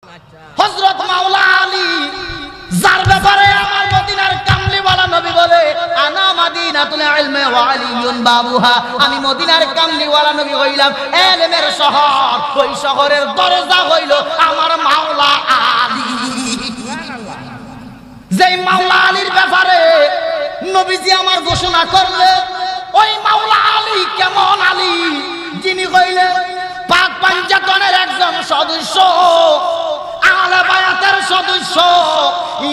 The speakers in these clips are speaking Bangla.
হযরত মাওলা আলী যার ব্যাপারে আমার মদিনার কামলিওয়ালা নবী বলে আনা মাদিনাতুল ইলমি ওয়া আলিয়ুন বাবুহা, আমি মদিনার কামলিওয়ালা নবী হইলাম ইলমের শহর, ওই শহরের দরজা হইল আমার মাওলা আলী। যেই মাওলা আলীর ব্যাপারে নবীজি আমার ঘোষণা করলেন, ওই মাওলা আলী কেমন আলী, যিনি হইলেন পাক পাঞ্জাতনের একজন সদস্য, আলে বায়াতের সদস্য,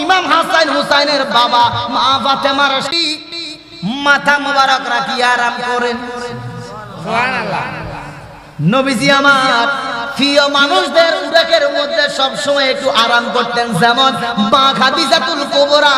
ইমাম হাসান হুসাইনের বাবা, মা ফাতেমার মাথা মোবারক রাখি আরাম করেন। সুবহানাল্লাহ। নবীজি আমার প্রিয় মানুষদের উরাকের মধ্যে সব সময় একটু আরাম করতেন, যেমন মা খাদিজাতুল কুবরা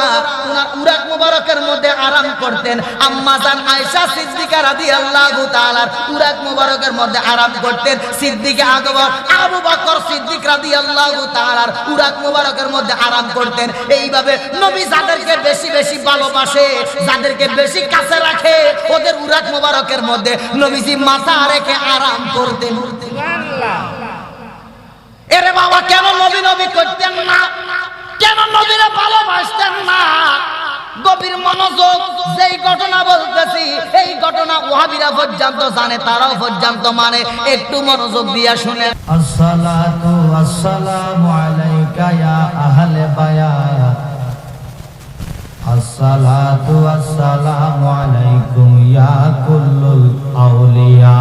ওনার উরাক মোবারকের মধ্যে আরাম করতেন, আম্মা জান আয়েশা সিদ্দিকা রাদিয়াল্লাহু তাআলা উরাক মোবারকের মধ্যে আরাম করতেন, সিদ্দিক আকবর আবু বকর সিদ্দিক রাদিয়াল্লাহু তাআলা উরাক মোবারকের মধ্যে আরাম করতেন। এইভাবে নবী যাদেরকে বেশি বেশি ভালোবাসে, যাদেরকে বেশি কাছে রাখে, ওদের উরাক মোবারকের মধ্যে নবীজি মাথা রেখে আরাম করতেন। সুবহানাল্লাহ। এরে বাবা, কেন নবী নবী করতেন না? কেন নবীরা ভালোবাসতেন না? গভীর মনোযোগ, যেই ঘটনা বলতেছি এই ঘটনা ওয়াহাবিরা পর্যন্ত জানে, তারাও পর্যন্ত মানে, একটু মনোযোগ দিয়া শুনেন। আসসালাতু ওয়াসসালামু আলাইকা ইয়া আহলে বায়াত, আসসালাতু ওয়াসসালামু আলাইকুম ইয়া কুল্লুল আউলিয়া,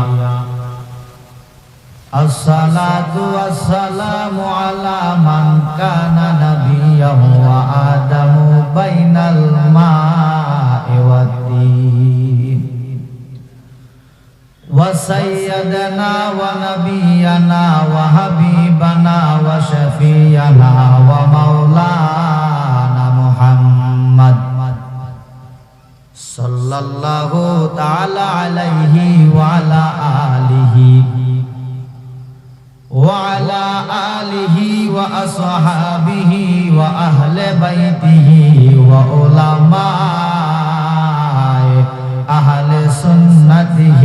আসসালাতু ওয়াসসালামু আলা মান কানা নাবিয়্যান ওয়া আদামু বাইনাল মা'i ওয়াত-তিন, ওয়া সাইয়্যিদানা ওয়া নাবিয়্যানা ওয়া হাবিবানা ওয়া শাফিয়ানা ওয়া মাওলানা মুহাম্মদ সাল্লাল্লাহু তাআলা আলাইহি ওয়া আলা আলিহি وعلى آله وأصحابه وأهل بيته وعلماء أهل سنته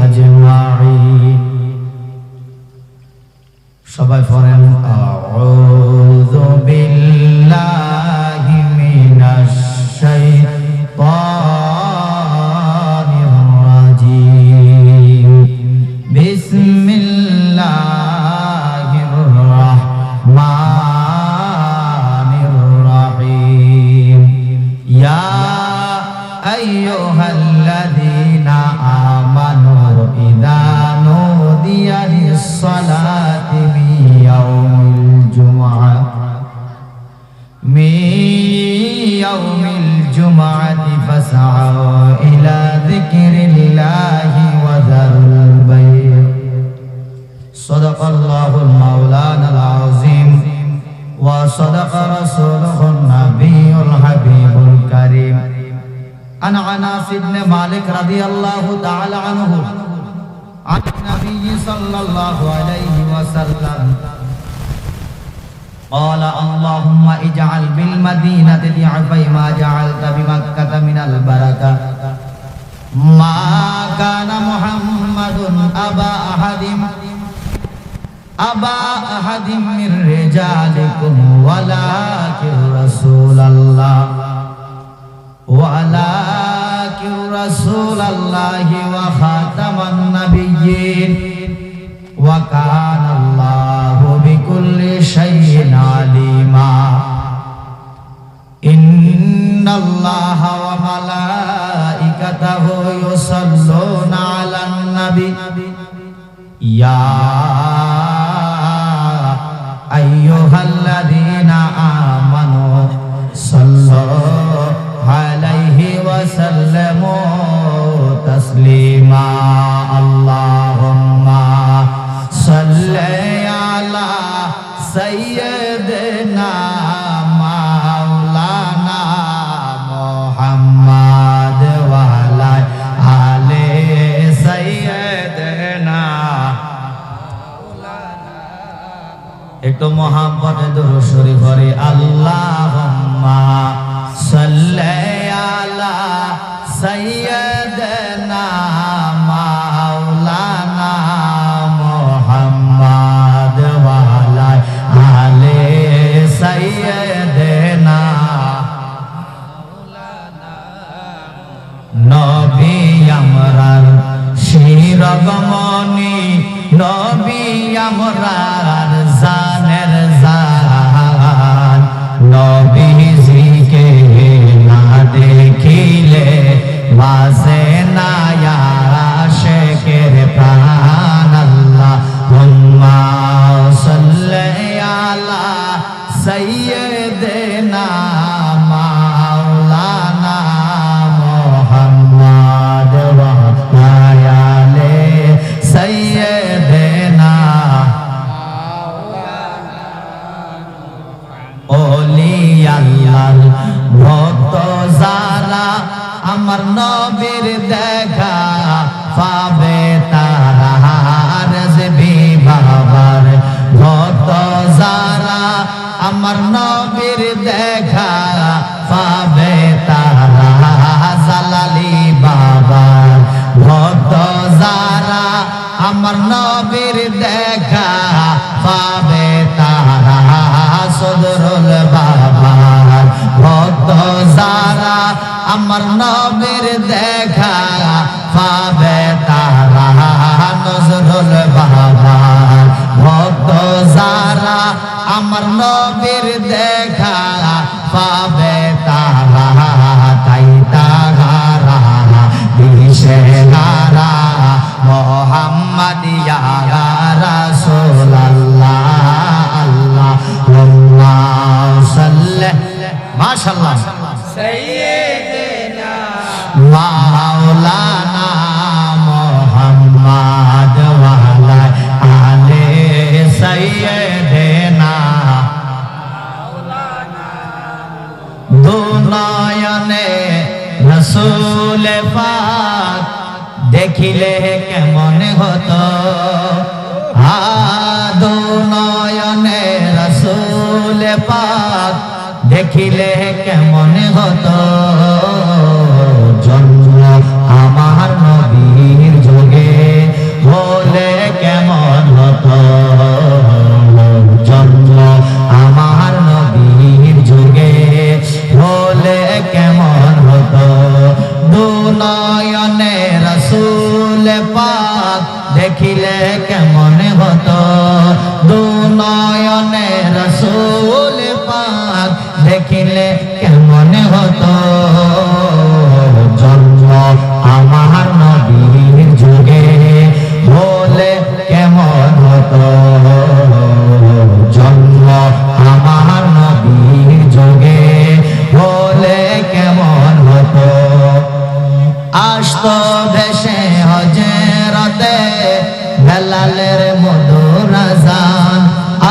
أجمعين। সবাই পড়েন আউযু বিল্লাহি মিনাশ শাইতানির রাজিম, বিসমিল্লাহ আইয়ুহাল্লাযীনা আমানু ইযা নুদিয়া লিস-সালাতি মিন জুমআতি ফাসআউ ইলা যিকরিল্লাহি ওয়া যারুল বাই'। সাদাকাল্লাহুল মাওলানাল আযীম ওয়া সাদাকা রাসূলুহুন নাবিয়্যুল হাবিবুল কারীম। عن أنس بن مالك رضي الله تعالى عنه عن النبي صلى الله عليه وسلم قال اللهم اجعل بالمدينة ضعفي ما جعلت بمكة من البركة ما كان محمد أبا أحد من رجالكم ولكن رسول الله ولكن رسول الله وخاتم النبيين وكان الله بكل شيء عليما إن الله وملائكته يصلون على النبي يا أيها الذين آمنوا صلوا عليه وسلموا تسليما اللهم صل على سيدنا مولانا محمد وعلى آل سيدنا مولانا। একটু মোহাম্মদে দুরূদ শরীফ পড়ি, আল্লাহুম্মা সাল্লি আলা সাইয়্যিদিনা মাওলানা মুহাম্মদ ওয়া আলা আলা সাইয়্যিদিনা মাওলানা মুহাম্মদ ওয়া আলে সাইয়্যিদিনা ওলি আল্লাহর ভক্ত যারা আমার নবীর দেখা পাবে তারা রাজবি বাবার ভক্ত যারা আমার নবীর দেখা পাবে তারা জালালি বাবার ভক্ত যারা আমার নবীর দেখা পাবে তারা সদরুল বাবার ভক্ত যারা আমার নবীর দেখা পাবে তারা নজরুল বাবার ভক্ত যারা আমার নবীর দেখা পাবে তারা তাই তাহারা দিশেহারা মোহাম্মদিয়া রাসূলুল্লাহ আল্লাহুম্মা সাল্লি মাশাআল্লাহ সাইয়্যিদিনা মাওলানা মুহাম্মদ ওয়া আলা আলি সাইয়্যিদিনা মাওলানা দুনয়নে রাসূল পাক দেখিলে কেমন হতো দুনয়নে রাসূল পাক দেখিলে কেমন হতো জন্ম আমার নবীর যুগে হলে কেমন হতো জন্ম আমার নবীর যুগে হলে কেমন হতো দুনয়নে রাসূল পাক দেখিলে কেমন হতো দুনয়নে রাসূল পাক দেখিলে কেমন হতো জন্ম আমার নবীর যুগে হলে কেমন হতো জন্ম আমার নবীর যুগে হলে কেমন হতো আসতো ভেসে হজরতে বেলালের মধুর আযান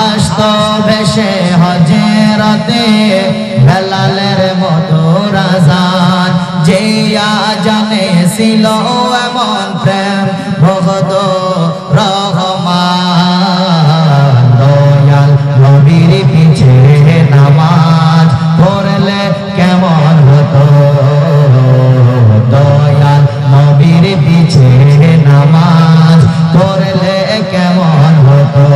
আসতো ভেসে হজরতে বেলালের মধুর আযান যে আজানে ছিল এমন প্রেম ভগত রহমান দয়াল নবীর পিছে নামাজ পড়লে কেমন হতো দয়াল নবীর পিছে নামাজ পড়লে কেমন হতো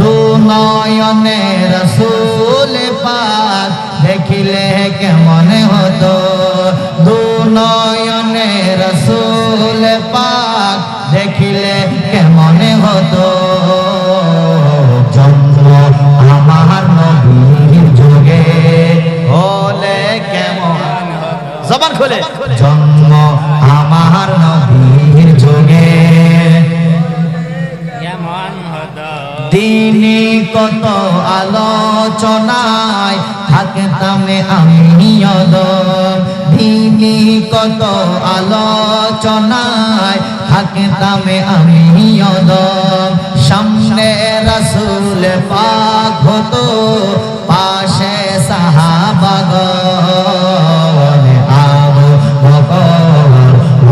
দুনয়নে রাসূল পাক দেখিলে কেমন হতো দুনয়নে রাসূল পাক দেখিলে কেমন হতো জন্ম আমার নবীর যুগে হলে কেমন জবান খুলে জন্ম আমার নবীর যুগে দিনে কত আলোচনায় থাকতাম আমি অদম দিনে কত আলোচনায় থাকতাম আমি অদম সামনে রাসূল পাক হতো পাশে সাহাবাগণ আবু বকর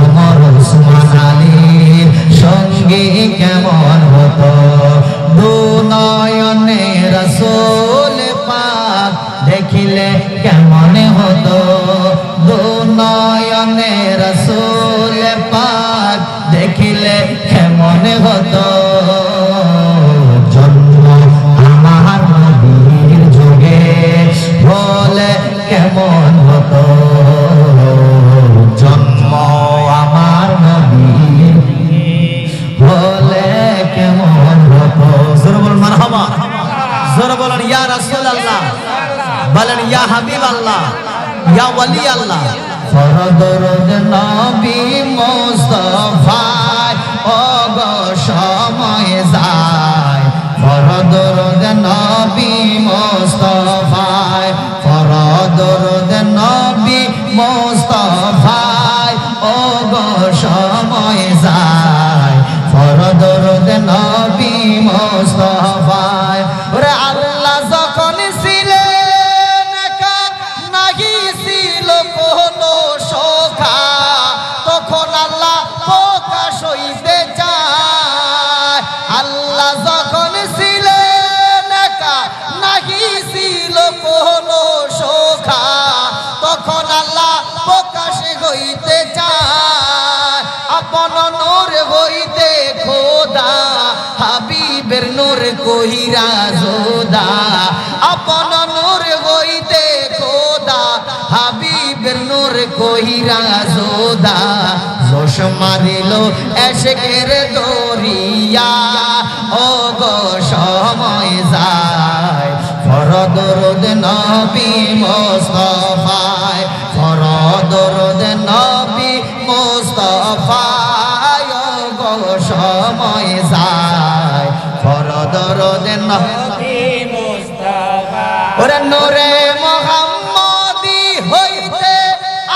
ওমর উসমান আলীর সঙ্গে কেমন হতো দুনয়নে রাসূল পাক দেখিলে কেমন হতো দুনয়নে রাসূল পাক দেখিলে কেমন হতো জন্ম আমার নবীর যুগে হলে কেমন হতো জন্ম আমার নবীর হলে কেমন হতো জোরে বলুন মারহাবা জোরে বলুন ইয়া রাসূলুল্লাহ বলেন ইয়া হাবিবাল্লাহ ইয়া ওয়ালি আল্লাহ ফরদরদ নবী মুস্তাফা ও গো সময় যায় ফরদরদ নবী ছিল কোনো শোখা, তখন আল্লাহ প্রকাশে হইতে চায়, আপন নূর হইতে খোদা হাবিবের নূর কহিরা জোদা, আপন নূর হইতে খোদা হাবিবের নূর কহিরা জোদা, জোশ মারিল এশকের দরিয়া, ও গো সময় যায় ফরদরুদ নবী মুস্তাফায়, ফরদরুদ নবী মুস্তাফায়, ও গো সময় যায় ফরদরুদ নবী মুস্তাফায়। ওরে নূরে মুহাম্মদি হইতে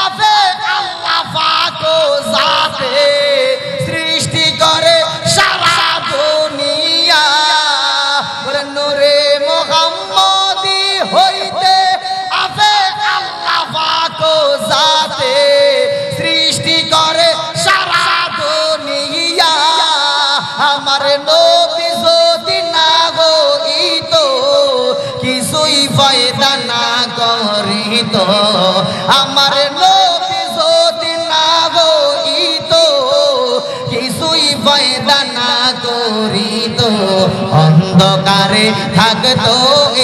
আফে আল্লাহ পাক জাতে, সৃষ্টি করে সারা দুনিয়া। ওরে নূরে মুহাম্মদি হইতে আফে আল্লাহ পাক জাতে, সৃষ্টি করে সারা দুনিয়া। আমার নবী যদি না হইত কিছুই ফায়দা না করিত, আমার নবী যদি না হইত কিছুই ফায়দা না করিত, অন্ধকারে থাকতো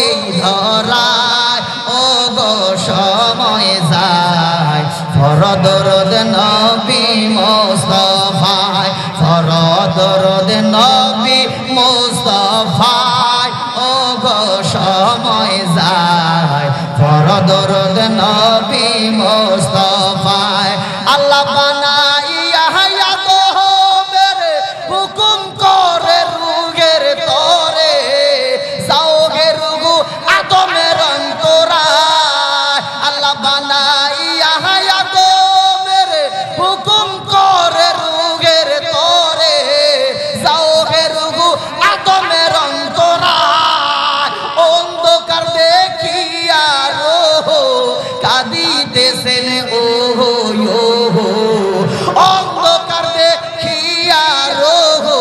এই ধরায়, ও গো সময় যায় ফরদরুদ নবী মুস্তাফায়, ফরদরুদ নবী মুস্তাফায়, ও গো সময় যায় ফরদরুদ নবী মুস্তাফায়। আল্লাহ বানাইয়া হায়াত মেরে হুকুম করে রুগের তরে, যাওগে রুগু আদমের অন্তরায়। আল্লাহ বানাইয়া হায়াত মেরে হুকুম করে রুগের তরে, যাওগে রুগু আদমের অন্তরায়। অন্ধকার দেখিয়া রোহো কাঁদিতেছেন ওহো ওহো, অন্ধকার দেখিয়া রোহো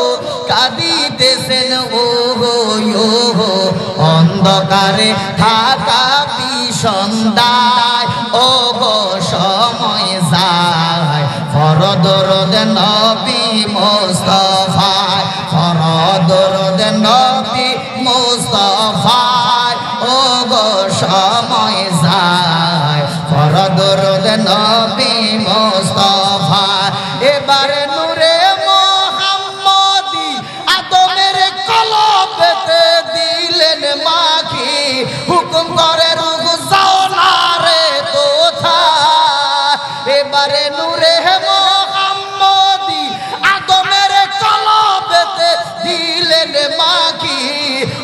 কাঁদিতেছেন ওহো ওহো, অন্ধকারে থাকা বিষন্দায়, ও গো সময় যায় ফরদরুদ নবী মুস্তাফায়, ফরদরুদ নবী মুস্তাফায়, ও গো সময় যায় ফরদরুদ নবী মুস্তাফায়। এবারে নূরে মুহাম্মদি আদমের কলবেতে দিলেন মাখি, হুকুম করে রুগু যাও না রে কোথায়। এবারে নূরে মুহাম্মদি আদমের কলবেতে দিলেন মাখি,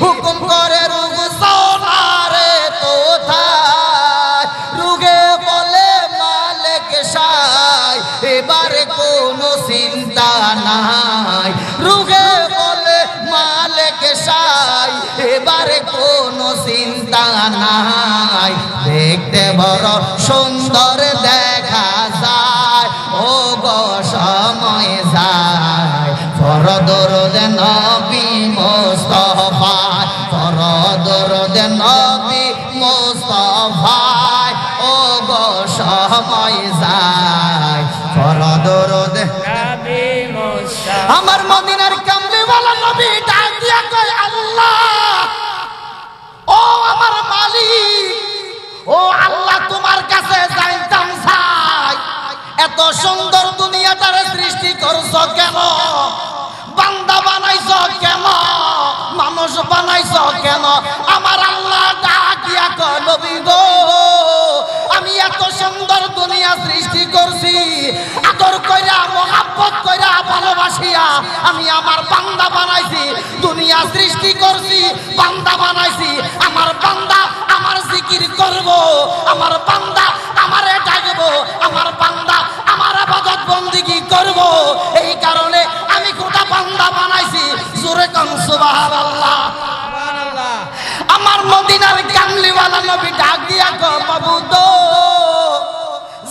হুকুম করে রুগু যাও না রে কোথায়। রুগে বলে মালিক সাই এবারে কোনো চিন্তা নাই, রুগে বলে মালিক সাই এবারে কোনো চিন্তা নাই। দেখতে বড় সুন্দর দেখা যায়, ও গো সময় যায় ফরদরুদ নবী মুস্তাফায়, ফরদরুদ নবী মুস্তাফায়, ও গো সময় যায় ফরদরুদ নবী মুস্তাফায়। আমার মদিনার কামলিওয়ালা নবী ডাক দিয়া কয় আল্লাহ, ও আমার মালিক, ও আল্লাহ তোমার কাছে যাইতাম চাই, এত সুন্দর দুনিয়াটারে সৃষ্টি করছো কেন, বান্দা বানাইছো কেন, মানুষ বানাইছো কেন। আমার আল্লাহ ডাক দিয়া কয় নবী গো, আমি এত সুন্দর দুনিয়া সৃষ্টি করছি, আদর কইরা মহব্বত কইরা ভালোবাসিয়া আমি আমার বান্দা বানাইছি। দুনিয়া সৃষ্টি করছি, বান্দা বানাইছি, আমার বান্দা আমার জিকির করব, আমার বান্দা আমারে ডাকবো, আমার বান্দা আমার ইবাদত বন্দেগী করব। এই কারণে আমি গোটা বান্দা বানাইছি। জোরে কাম সুবহানাল্লাহ। আমার মদিনার কামলিওয়ালা নবী ডাক দিয়া কয় বাবু তো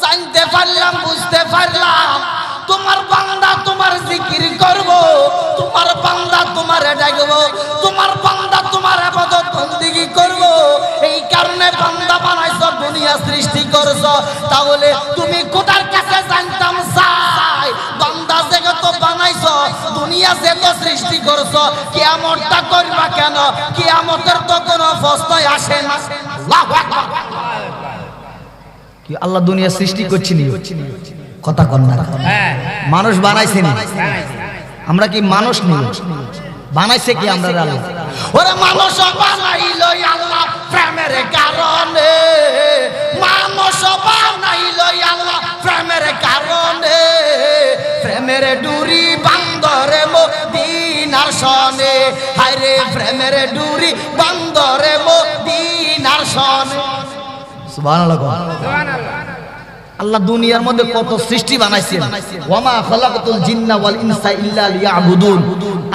জানতে পারলাম, বুঝতে পারলাম তোমার বান্দা তোমার জিকির করব, তোমার বান্দা তোমারে ডাকবো, তোমার বান্দা তোমার ইবাদত বন্দেগী করব। এই সৃষ্টি করছো, তাহলে তুমি কোথার কাছে জানতাম চাই? বান্দা যেহেতু বানাইছো, দুনিয়া যেহেতু সৃষ্টি করছো, কিয়ামতটা করবা কেন? কিয়ামতের তো কোনো প্রশ্নই আসে না। আল্লাহু আকবার। কি আল্লাহ দুনিয়া সৃষ্টি করছিনি? কথা কন না, মানুষ বানাইছেন। আমরা কি মানুষ নেই? বানাইছে কি আমরা? আল্লাহ। ওরে মানুষ বানাইলো আল্লাহ প্রেমের কারণে, মানুষ বানাইলো আল্লাহ প্রেমের কারণে, প্রেমের ডুরি বান্দরে মদিনার সনে, হায়রে প্রেমের ডুরি বান্দরে মদিনার সনে। সুবহানাল্লাহ। আল্লাহ দুনিয়ার মধ্যে কত সৃষ্টি বানাইছেন। ওয়ামা খালাকাতুল জিন্না ওয়াল ইনসা ইল্লা লিয়াবুদুন।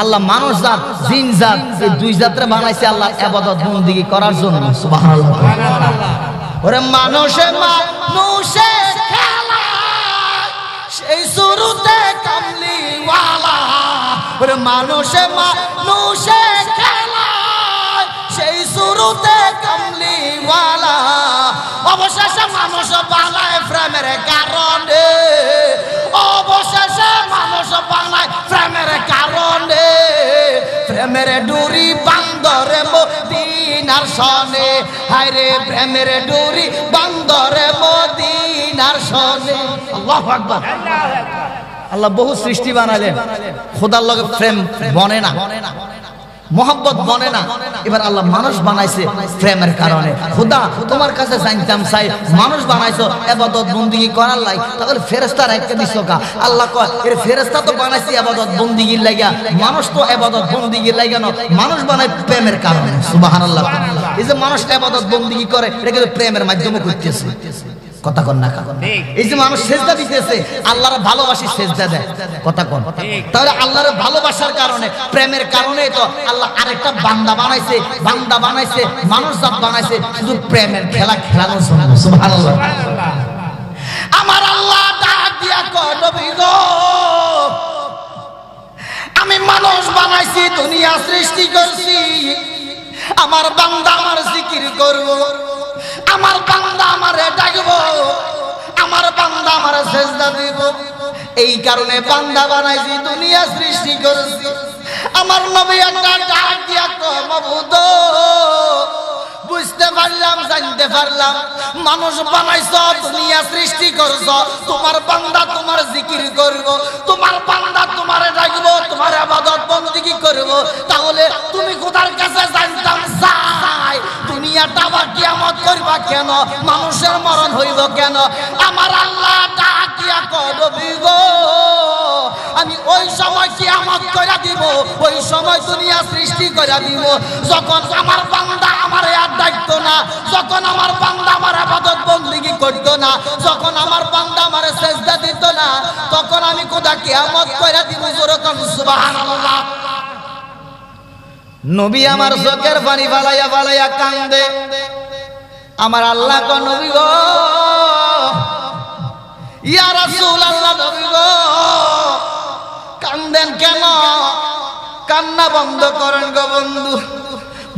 আল্লাহ মানুষ জাত জিন জাত এই দুই জাতরে বানাইছে আল্লাহ ইবাদত বندگی করার জন্য। সুবহানাল্লাহ। ওরে মানুষে মানুষে খেলা সেই শুরুতে কামলিওয়ালা, ওরে মানুষে মানুষে খেলা সেই শুরুতে কামলিওয়ালা, অবশেষে মানুষ বানায় প্রেমের কারণে, অবশেষে মানুষ বানায় প্রেমের কারণে, প্রেমের ডুরি বান্দরে মদিনার সনে, হায়রে প্রেমের ডুরি বান্দরে মদিনার সনে। আল্লাহু আকবার। আল্লাহ বহু সৃষ্টি বানালেন, খোদার লগে প্রেম বনে না, মোহাম্মত বনে না। এবার আল্লাহ মানুষ বানাইছে প্রেমের কারণে। খোদা তোমার কাছে জানতাম চাই, মানুষ বানাইছো ইবাদত বندگی করার লাই, তাহলে ফেরেশতা রাখতে দিছো কা? আল্লাহ কয় এর ফেরেশতা তো বানাইছে ইবাদত বندگির লাগা, মানুষ তো ইবাদত বندگির লাগা না, মানুষ বানায় প্রেমের কারণে। সুবহানাল্লাহ। এই যে মানুষ ইবাদত বندگی করে, এটা কিন্তু প্রেমের মাধ্যমে করতেছে। কথা কন না? এই যে মানুষ সেজদা দিতেছে, আল্লাহর ভালোবাসি সেজদা দেয়। কথা কন? তাহলে আল্লাহর ভালোবাসার কারণে, প্রেমের কারণে তো আল্লাহ আরেকটা বান্দা বানাইছে, বান্দা বানাইছে, মানুষ জাত বানাইছে শুধু প্রেমের খেলা খেলানোর জন্য। সুবহানাল্লাহ। আমার আল্লাহ ডাক দিয়া কয়, নবী গো, আমি মানুষ বানাইছি, দুনিয়া সৃষ্টি করছি, আমার বান্দা আমার জিকির করব, আমার বান্দা আমারে ডাকবো, আমার বান্দা আমারে সেজদা দিব। এই কারণে বান্দা বানাইছি, দুনিয়া সৃষ্টি করেছি। আমার নবী একটা ডাক দিয়া কয়, মাবুদ বুঝতে পারলাম, জানতে পারলাম, মানুষ বানাইছো, দুনিয়া সৃষ্টি করছো, তোমার বান্দা তোমার জিকির করব, তোমার বান্দা তোমারে ডাকবো, তোমার ইবাদত বندگی করব, তাহলে তুমি কোথার কাছে জানতাম চাই? দুনিয়াটা আবার কিয়ামত করবা কেন? মানুষের মরণ হইব কেন? আমার আল্লাহ ডাক দিয়া কয়, নবী গো, আমি ওই সময় কিয়ামত কইরা দিব, ওই সময় দুনিয়া সৃষ্টি কইরা দিব, যখন আমার বান্দা আমারে আর ডাকতো না, যখন আমার বান্দা আমার ইবাদত বندگی করতো না, যখন আমার বান্দা আমারে সেজদা দিত না, তখন আমি খোদা কিয়ামত কইরা দিব। যেরকম সুবহানাল্লাহ। নবী আমার চোখের পানি ফালাইয়া ফালাইয়া কান্দে। আমার আল্লাহ কয়, নবী গো, ইয়া রাসূলুল্লাহ, নবী গো, কান্দেন কেন? কান্না বন্ধ করেন গো বন্ধু।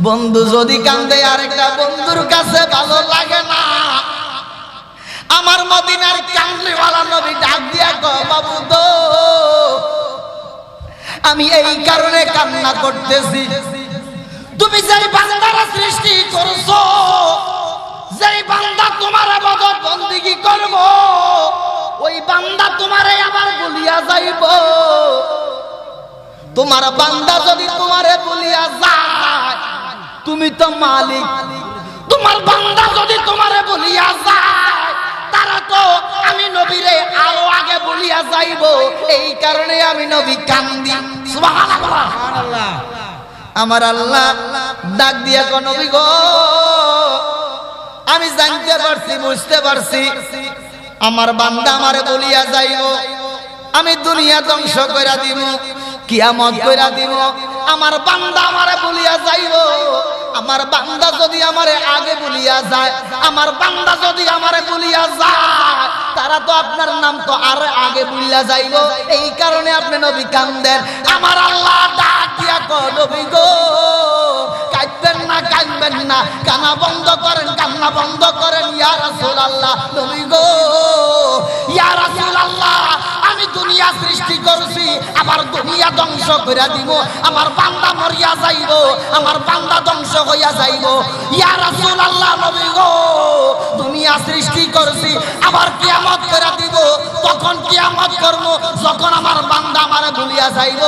বন্ধু যদি কান্দে আরেকটা বন্ধুর কাছে ভালো লাগে না। আমার মদিনার কামলিওয়ালা নবী ডাক দিয়া কয়, মাবুদ আমি এই কারণে কান্না করতেছি, তুমি যেই বান্দারা সৃষ্টি করছো, যেই বান্দা তোমার ইবাদত বندگی করব, ওই বান্দা তোমারে আবার বলিয়া যাইব। তোমার বান্দা যদি তোমারে বলিয়া যায়, তুমি তো মালিক। তোমার বান্দা যদি তোমারে বলিয়া যায়, তারা তো আমি নবীরে আরো আগে বলিয়া যাইব। এই কারণে আমি নবী কান্দি। সুবহানাল্লাহ। আমার আল্লাহ ডাক দিয়া কয়, নবী গো, আমি জানতে পারছি, বুঝতে পারছি, আমার বান্দা আমারে বলিয়া যাইব, আমি দুনিয়া ধ্বংস কইরা দিব, কিয়ামত কইরা দিব। আমার বান্দা আমারে বলিয়া যাইব। আমার বান্দা যদি আমারে আগে বলিয়া যায়, আমার বান্দা যদি আমারে বলিয়া যায়, তারা তো আপনার নাম তো আর আগে বলিয়া যাইব। এই কারণে আপনি নবী কান্দেন। আমার আল্লাহ ডাক দিয়া কয়, নবী গো, কাঁদবেন না, কাঁদবেন না, কান্না বন্ধ করেন, কান্না বন্ধ করেন। ইয়া রাসূলুল্লাহ, নবী গো, ইয়া রাসূলুল্লাহ, আমি দুনিয়া সৃষ্টি করছি, আবার দুনিয়া ধ্বংস করে দিব, আমার বান্দা মরিয়া যাইব, আমার বান্দা ধ্বংস হইয়া যাইব। ইয়া রাসূলুল্লাহ, নবী গো, দুনিয়া সৃষ্টি করছি, আবার কিয়ামত করে দিব, তখন কিয়ামত করব যখন আমার বান্দা আমারে ভুলিয়া যাইব।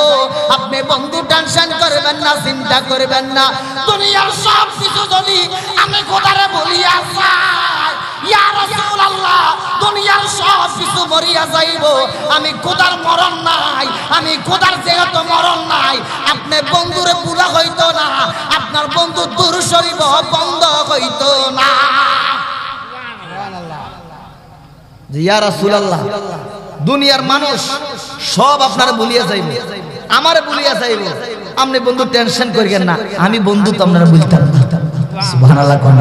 আপনি বন্ধু টেনশন করবেন না, চিন্তা করবেন না, দুনিয়ার সব কিছু যদি আমি খোদারে ভুলিয়া যাই, ইয়া রাসূলুল্লাহ, দুনিয়ার সব কিছু মরিয়া যাইব, আমি খোদার মরণ নাই, আমি খোদার যেহেতু মরণ নাই, আপনি বন্ধুরে পুরা হইতো না, আপনার বন্ধু দুরূদ শরীফ বন্ধ হইতো না। ইয়া রাসূলুল্লাহ, দুনিয়ার মানুষ সব আপনারা ভুলিয়া যাইব, আমারে ভুলিয়া যাইব, আপনি বন্ধু টেনশন করিয়েন না, আমি বন্ধু তো আপনারা বলতাম না। সুবহানাল্লাহ কোন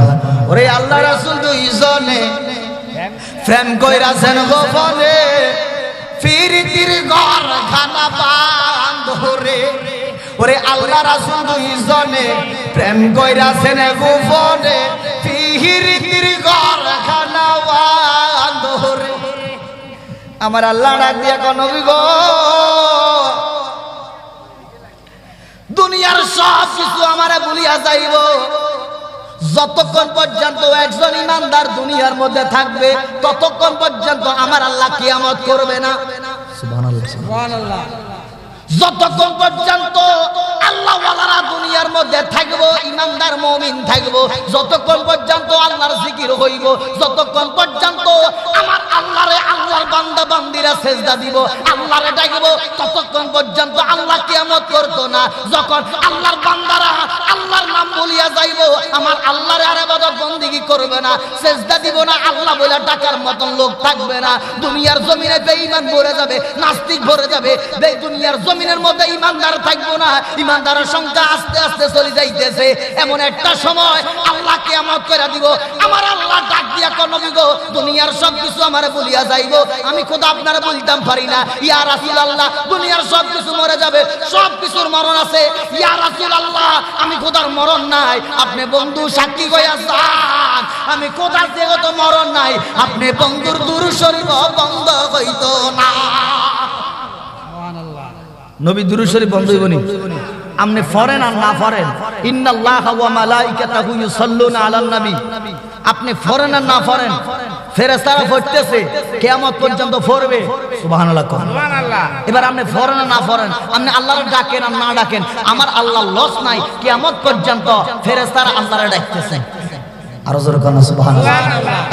ওরে আল্লাহ রাসূল দুইজনে প্রেম কইরাছেন গোপনে, ফিরিতির ঘর খানা বান্ধরে। ওরে আল্লাহ রাসূল দুইজনে প্রেম কইরাছেন গোপনে, ফিরিতির ঘর খানা বান্ধরে। আমার আল্লাহ ডাক দিয়া কোন নবী গো, দুনিয়ার সব কিছু আমারে ভুলিয়া যাইব, যতক্ষণ পর্যন্ত একজন ইমানদার দুনিয়ার মধ্যে থাকবে ততক্ষণ পর্যন্ত আমার আল্লাহ কিয়ামত করবে না। সুবহানাল্লাহ, সুবহানাল্লাহ। যতক্ষণ পর্যন্ত আল্লাহ ওয়ালারা দুনিয়ার মধ্যে থাকবো, ইমানদার মুমিন থাকবো, যতক্ষণ পর্যন্ত আল্লাহর জিকির হইব, যতক্ষণ পর্যন্ত আমার আল্লাহরে আল্লাহর বান্দা বান্দিরা সেজদা দিব, আল্লাহরে ডাকবো, ততক্ষণ পর্যন্ত আল্লাহ কিয়ামত করতো না। যখন আল্লাহর বান্দারা আল্লাহর নাম বলিয়া যাইব, আমার আল্লাহরে আর ইবাদত বন্দেগী করবে না, সেজদা দিব না, আল্লাহ বলে ডাকার মতন লোক থাকবে না। দুনিয়ার জমিনে বেঈমান ভরে যাবে, নাস্তিক ভরে যাবে, দুনিয়ার জমিনের মধ্যে ইমানদার থাকবো না, ইমানদারের সংখ্যা আস্তে আস্তে চলে যাইতেছে। এমন একটা সময় আল্লাহ কিয়ামত করে দিব, আমার আল্লাহ ডাক দিয়া কোন নবী গো, দুনিয়ার সব কিছু আমারে বলিয়া যাইব, আমি খোদা আপনারা বলতাম পারি না। ইয়া রাসূলুল্লাহ, দুনিয়ার সব কিছু মরে যাবে, সব কিছুর মরণ আছে, ইয়া রাসূলুল্লাহ, আমি খোদার মরণ নাই, আপনি বন্ধু সাক্ষী হইয়া যান, আমি খোদার যেহেতু মরণ নাই, আপনি বন্ধুর দুরূদ শরীফ বন্ধ হইতো না। নবী দুরূদ শরীফ বন্ধ হইব নি? আপনি পড়েন আর না পড়েন, ইন্নাল্লাহা ওয়া মালাইকাতাহু ইউসাল্লুনা আলান নবী, আপনি পড়েন আর না পড়েন, ফেরেশতারা পড়তেছে, কিয়ামত পর্যন্ত পড়বে। সুবহানাল্লাহ, সুবহানাল্লাহ। এবার আপনি পড়েন আর না পড়েন, আপনি আল্লাহর ডাকেন আর না ডাকেন, আমার আল্লাহ লস নাই, কিয়ামত পর্যন্ত ফেরেশতারা আল্লাহরে ডাকতেছে। আরো জোরে কোন সুবহানাল্লাহ।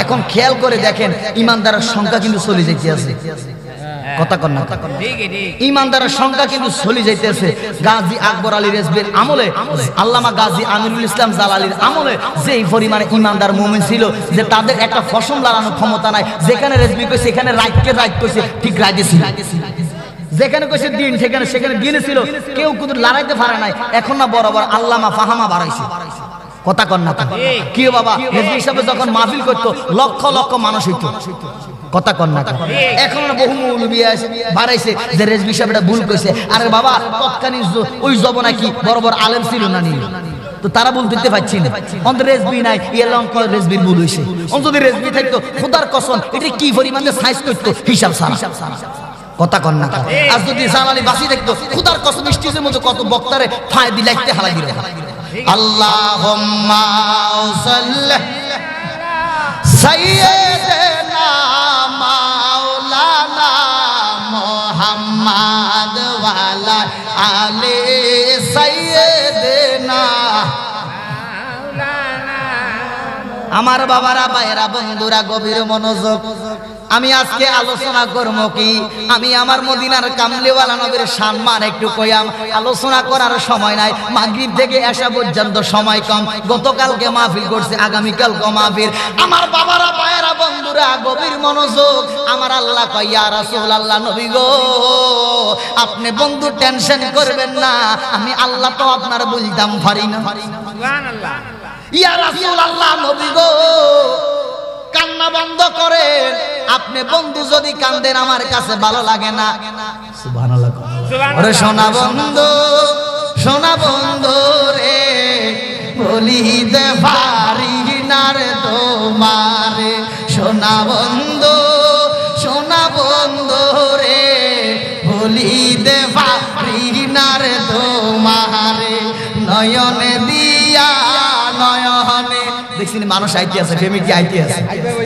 এখন খেয়াল করে দেখেন, ইমানদারের সংখ্যা কিন্তু চলে যাইতেছে, কথা কন না, ইমানদারের সংখ্যা কিন্তু চলে যাইতেছে। গাজী আকবর আলী রেজবির আমলে, আল্লামা গাজী আমিনুল ইসলাম জালালির আমলে যেই পরিমাণে ইমানদার মুমিন ছিল যে তাদের একটা ফসল লাগানোর ক্ষমতা নাই, যেখানে রেজবি কইছে সেখানে রাইতকে রাইত কইছে, ঠিক রাইত ছিল, যেখানে কইছে দিন সেখানে সেখানে দিন ছিল, কেউ কিন্তু লড়াইতে পারে নাই। এখন না বরাবর আল্লামা ফাহামা বাড়াইছে, কথা কন না, কি বাবা, রেজবি হিসাবে যখন মাহফিল করতো লক্ষ লক্ষ মানুষ হইতো, কথা কন না। এখন বহু মৌলবী বাড়াইছে যে রেজবি সাহেব এটা ভুল কইছে, আরে বাবা তৎকালীন ওই জমানায় কি বড় বড় আলেম ছিল না নি? তো তারা ভুল ধরতে পারছি না, অন্তত রেজবি নাই, এলাম রেজবির ভুল হইছে। অন্তত যদি রেজবি থাকতো, খোদার কসম এটা কি পরিমাণে সাইজ করতো হিসাব সারা, কথা কন না। আর যদি জালালি বাসি দেখতো, খোদার কসম স্টেজের মধ্যে কত বক্তারে ফায় দিলাইতে হালাই দিল। আল্লাহুম্মা সাল্লি সাইয়্যিদানা মাওলানা মুহাম্মদ ওয়া আলা আলি সাইয়্যিদানা। আমার বাবারা, ভাইয়েরা, বন্ধুরা, গভীর মনোযোগ, আমি আজকে আলোচনা করব কি, আমি আমার মদিনার কামলিওয়ালা নবীর সম্মান একটু কইয়াম, আলোচনা করার সময় নাই, মাগরিব থেকে এশা পর্যন্ত সময় কম, গতকালকে মাহফিল করছে, আগামীকালকে মাহফিল। আমার বাবারা, ভাইয়েরা, বন্ধুরা, গভীর মনোযোগ, আমার আল্লাহ কয়, ইয়া রাসূলুল্লাহ, নবী গো, আপনি বন্ধু টেনশন করবেন না, আমি আল্লাহ তো আপনার বলতাম পারি না। সুবহানাল্লাহ। ইয়া রাসূলুল্লাহ, নবী গো, কান্না বন্ধ করেন, আপনি বন্ধু যদি কান্দেন আমার কাছে ভালো লাগে না। সুবহানাল্লাহ। ওরে সোনা বন্ধু, সোনা বন্ধু রে, বলিতে পারি না রে তোমারে সোনা বন্ধু রে বলিতে পারি না রে তোমারে নয়নে দিয়া নয়নে দেখছিনি মানুষ আইতে আছে প্রেমিক কি আইতে আছে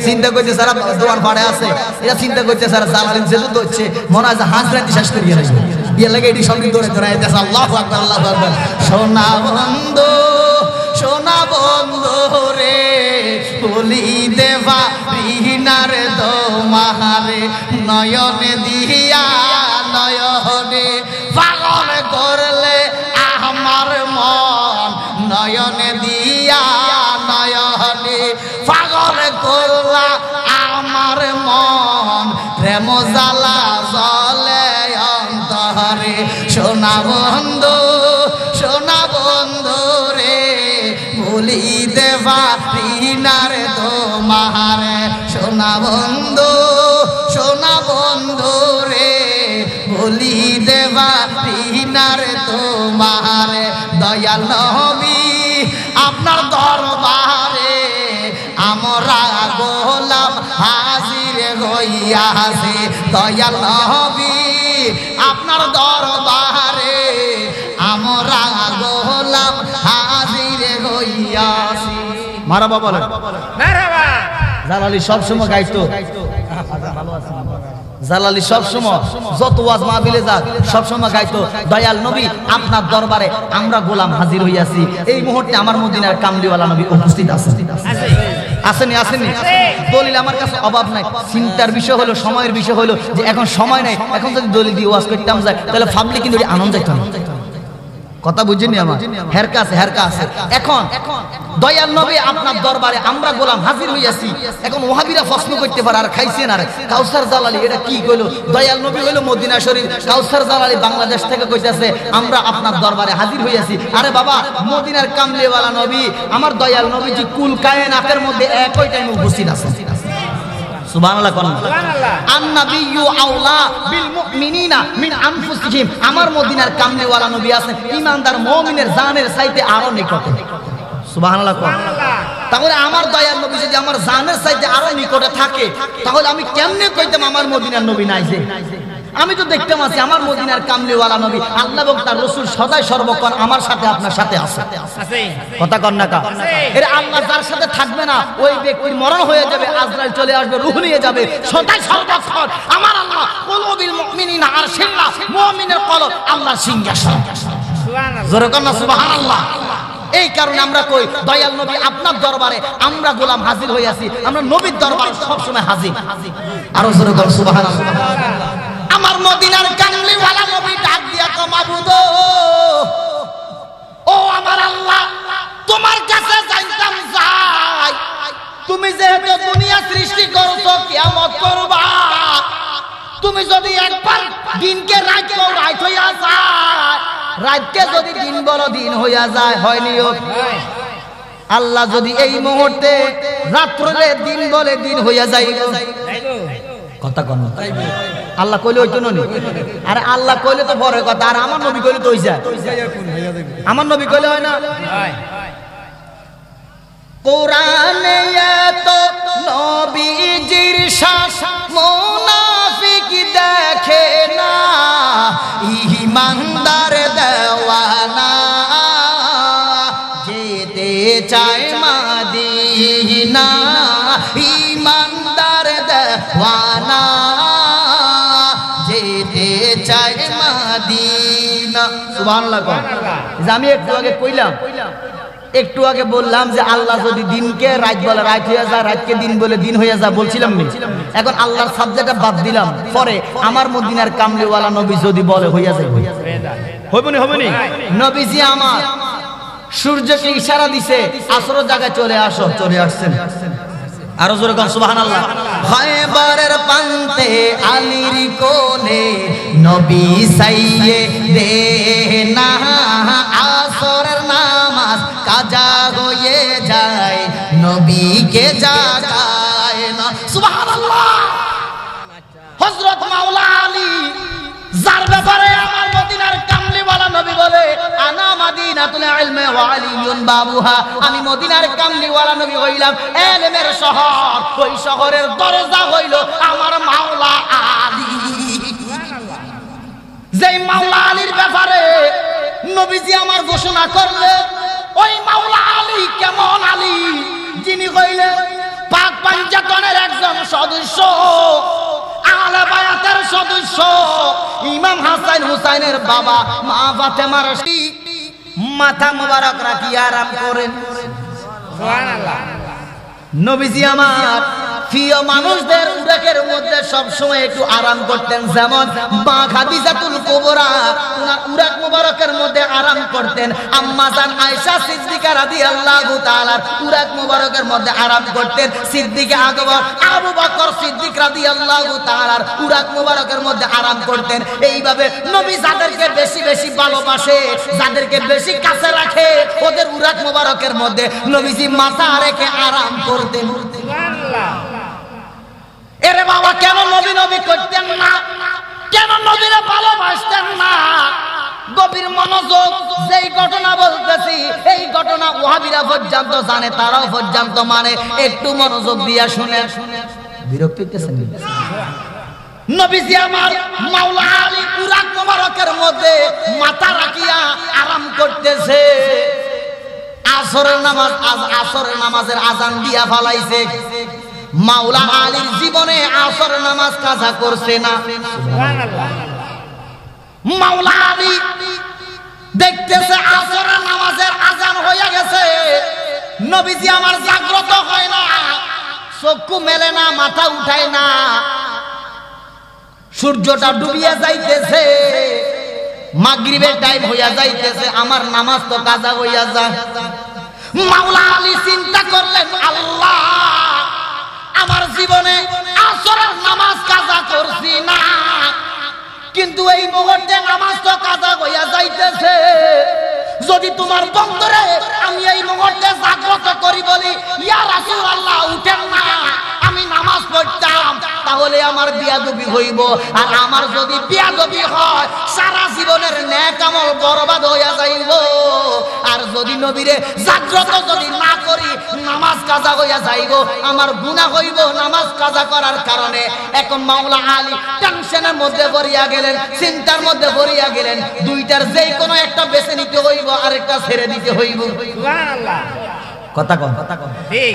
চিন্তা করছে সারা দোয়ার পাড়ে আছে এরা চিন্তা করছে সারা জালালিন যেহেতু তো হচ্ছে মনে হয় যে হাঁস রাতে শেষ করিয়ে রাখবে বিয়ে লাগে এটি সঙ্গে দৌড়ে দৌড়ে আইতেছে আল্লাহু আকবার আল্লাহু আকবার সোনা বন্ধু রে বলিতে পারি না রে তোমারে নয়নে দিয়া নয়নে পাগল করলে আমার মন নয়নে দিয়া নয়নে পাগল করলা আমার মন প্রেম জ্বালা জলে অন্তরে সোনা বন্ধু রে বলিতে পারি না রে তোমারে সোনা বন্ধু রে বলিতে পারি না রে তোমারে দয়াল নবী আপনার দরবারে আমরা গোলাম হাজির হইয়াছে দয়াল নবী আপনার দরবারে আমরা গোলাম হাজির হইয়াছি মারহাবা বলেন মারহাবা জালালি সব সময় গাইতো জালালি সব সময় যত ওয়াজ মাহফিলে যাক সব সময় গাইতো দয়াল নবী আপনার দরবারে আমরা গোলাম হাজির হইয়াছি এই মুহূর্তে আমার মদিনার কামলিওয়ালা নবী উপস্থিত আছেন আসেনি দলিল আমার কাছে অভাব নাই চিন্তার বিষয় হলো সময়ের বিষয় হলো যে এখন সময় নাই এখন যদি দলিল দিয়ে ওয়াজ করতাম যায় তাহলে পাবলিক কিন্তু আনন্দ যেতাম কথা বুঝিনি আমার হেরকা আছে এখন দয়াল নবী আপনার দরবারে আমরা গোলাম হাজির হইয়াছি এখন ওয়াহাবিরা প্রশ্ন করতে পারে আর খাইছেন আর কাউসার জালালি এটা কি কইলো দয়াল নবী হইলো মদিনা শরীফ কাউসার জালালি বাংলাদেশ থেকে কইতাছে আমরা আপনার দরবারে হাজির হইয়াছি আরে বাবা মদিনার কামলিওয়ালা নবী আমার দয়াল নবী যে কুল কায়নাতের মধ্যে একই টাইমে উপস্থিত আছে সুবহানাল্লাহ কোন আন-নাবিয়্যু আওলা বিল মুমিনিনা মিন আনফুসিহিম আমার মদিনার কামলিওয়ালা নবী আছেন ঈমানদার মুমিনের জানের চাইতে আরো নিকটে সুবহানাল্লাহ কোন তাহলে আমার দয়াল নবী যদি আমার জানের চাইতে আরো নিকটে থাকে তাহলে আমি কেমনে কইতাম আমার মদিনার নবী নাই যে আমি তো দেখতাম আছি আমার মদিনার কামলিওয়ালা নবী আল্লাহ এবং তার রাসূল সদাই সর্বক্ষণ আমার সাথে আপনার সাথে আছে কথা কন না কা এর আল্লাহ যার সাথে থাকবে না ওই ব্যক্তির মরণ হয়ে যাবে আজরাইল চলে আসবে রূহ নিয়ে যাবে সদাই সর্বক্ষণ আমার আল্লাহ কুলুবিল মুমিনিনা আরশিল্লাহ মুমিনের কলব আল্লাহর সিংহাসন সুবহানাল্লাহ জোরে কন না সুবহানাল্লাহ এই কারণে আমরা কই দয়াল নবী আপনার দরবারে আমরা গোলাম হাজির হইয়াছি আমরা নবীর দরবারে সব সময় হাজির আর জোরে কন সুবহানাল্লাহ আমার মদিনার কামলিওয়ালা নবী ডাক দিয়া কো মাবুদ ও আমার আল্লাহ তোমার কাছে যাইতাম যাই তুমি যেহেতু দুনিয়া সৃষ্টি করছো কিয়ামত করবা তুমি যদি একবার দিনকে রাত কও রাত হইয়া যায় রাতকে যদি দিন বলো দিন হইয়া যায় হয়নিও আল্লাহ যদি এই মুহূর্তে রাত্রে দিন বলে দিন হইয়া যাইব কথা কোন আল্লাহ কইলে হইতো না আরে আল্লাহ কইলে তো বড় কথা আর আমার নবী কইলে তো হই যায় আমার নবী কইলে হয় না কোরআনে এত নবীজির শাসন মুনাফিক দেখে না ঈমানদার দেওয়ানা যেতে চায় মদিনা ঈমানদার দেওয়ানা যেতে চায় মদিনা সুবহানাল্লাহ যে আমি একটু আগে বললাম যে আল্লাহ যদি দিনকে রাত বলে রাত হয়ে যায় রাতকে দিন বলে দিন হয়ে যায় বলছিলাম না এখন আল্লাহর সাবজেক্টটা বাদ দিলাম পরে আমার মদিনার কামলিওয়ালা নবী যদি বলে হইয়া যায় হবে না নবীজি আমার সূর্যকে ইশারা দিছে আসর জায়গায় চলে আসো চলে আসছেন আরো জোরে কোন সুবহানাল্লাহ খায়বারের প্রান্তে আলীর কোলে নবী সাইয়ে দে না আসরের নামাজ কাজা হয়ে যায় নবীকে জাগায় না সুবহানাল্লাহ হযরত মাওলা আলী যার ব্যাপারে আমার মদিনার কামলিওয়ালা নবী বলে আনা মাদিনাতুল ইলমি ওয়া আলিয়ুন বাবুহা, আমি মদিনার কামলিওয়ালা নবী হইলাম, ইলমের শহর, ওই শহরের দরজা হইল আমার মাওলা আলী। যেই মাওলা আলীর ব্যাপারে নবীজি আমার ঘোষণা করলে, ওই মাওলা আলী কেমন আলী, যিনি হইলেন পাক পাঞ্জাতনের একজন সদস্য, আহলে বায়াতের সদস্য, ইমাম হাসান হুসাইনের বাবা, মা ফাতেমার মাথা মোবারক রাখি আরাম করেন। সুবহানাল্লাহ। নবীজি আমার প্রিয় মানুষদের উরাকের মধ্যে সব সময় একটু আরাম করতেন, যেমন মা খাদিজাতুল কুবরা ওনার উরাক মোবারকের মধ্যে আরাম করতেন, আম্মা জান আয়েশা সিদ্দিকা রাদিয়াল্লাহু তাআলা উরাক মোবারকের মধ্যে আরাম করতেন, সিদ্দিকা আকবর আবু বকর সিদ্দিক রাদিয়াল্লাহু তাআলা উরাক মোবারকের মধ্যে আরাম করতেন। এইভাবে নবী যাদেরকে বেশি বেশি ভালোবাসে, যাদেরকে বেশি কাছে রাখে, ওদের উরাক মোবারকের মধ্যে নবীজি মাথা রেখে আরাম করতেন। সুবহানাল্লাহ। এরে বাবা, কেন নবী নবী করতেন না? কেন নবীরা ভালোবাসতেন না? গভীর মনোযোগ, যেই ঘটনা বলতেছি এই ঘটনা ওয়াহাবিরা পর্যন্ত জানে, তারাও পর্যন্ত মানে, একটু মনোযোগ দিয়া শুনেন। বিরক্ত হইতেছেন? নবীজি আমার মাওলা আলী উরাক মোবারকের মধ্যে মাথা রাখিয়া আরাম করতেছে। আসরের নামাজ, আসরের নামাজের আজান দিয়া ফালাইছে। মাওলা আলীর জীবনে আসর নামাজ কাজা করছে না। সুবহানাল্লাহ। মাওলা আলী দেখতেছে আসরের নামাজের আজান হয়ে গেছে, নবীজি আমার জাগ্রত হয় না, চক্ষু মেলে না, মাথা উঠায় না, সূর্যটা ডুবিয়া যাইতেছে, মাগরিবের টাইম হইয়া যাইতেছে, আমার নামাজ তো কাজা হইয়া যায়। মাওলা আলী চিন্তা করলেন, আল্লাহ, আমার জীবনে আসরের নামাজ কাজা করছি না, কিন্তু এই মুহূর্তে নামাজ তো কাজা হইয়া যাইতেছে, যদি তোমার বন্দরে আমি এই মুহূর্তে জাগ্রত করি বলি, ইয়া রাসূলুল্লাহ উঠেন না, আমি নামাজ পড়তাম, তাহলে আমার বিয়াদবি হইব, আর আমার যদি বিয়াদবি হয় সারা জীবনের নেক আমল বরবাদ হইয়া যাইব, আর যদি নবীরে জাগ্রত যদি না করি নামাজ কাজা হইয়া যাইব, আমার গুনাহ হইব নামাজ কাজা করার কারণে। এখন মাওলা আলী টেনশনের মধ্যে পড়িয়া গেলেন, চিন্তার মধ্যে পড়িয়া গেলেন, দুইটার যেই কোনো একটা বেছে নিতে হইব, আরেকটা ছেড়ে দিতে হইব। সুবহানাল্লাহ। কথা কম,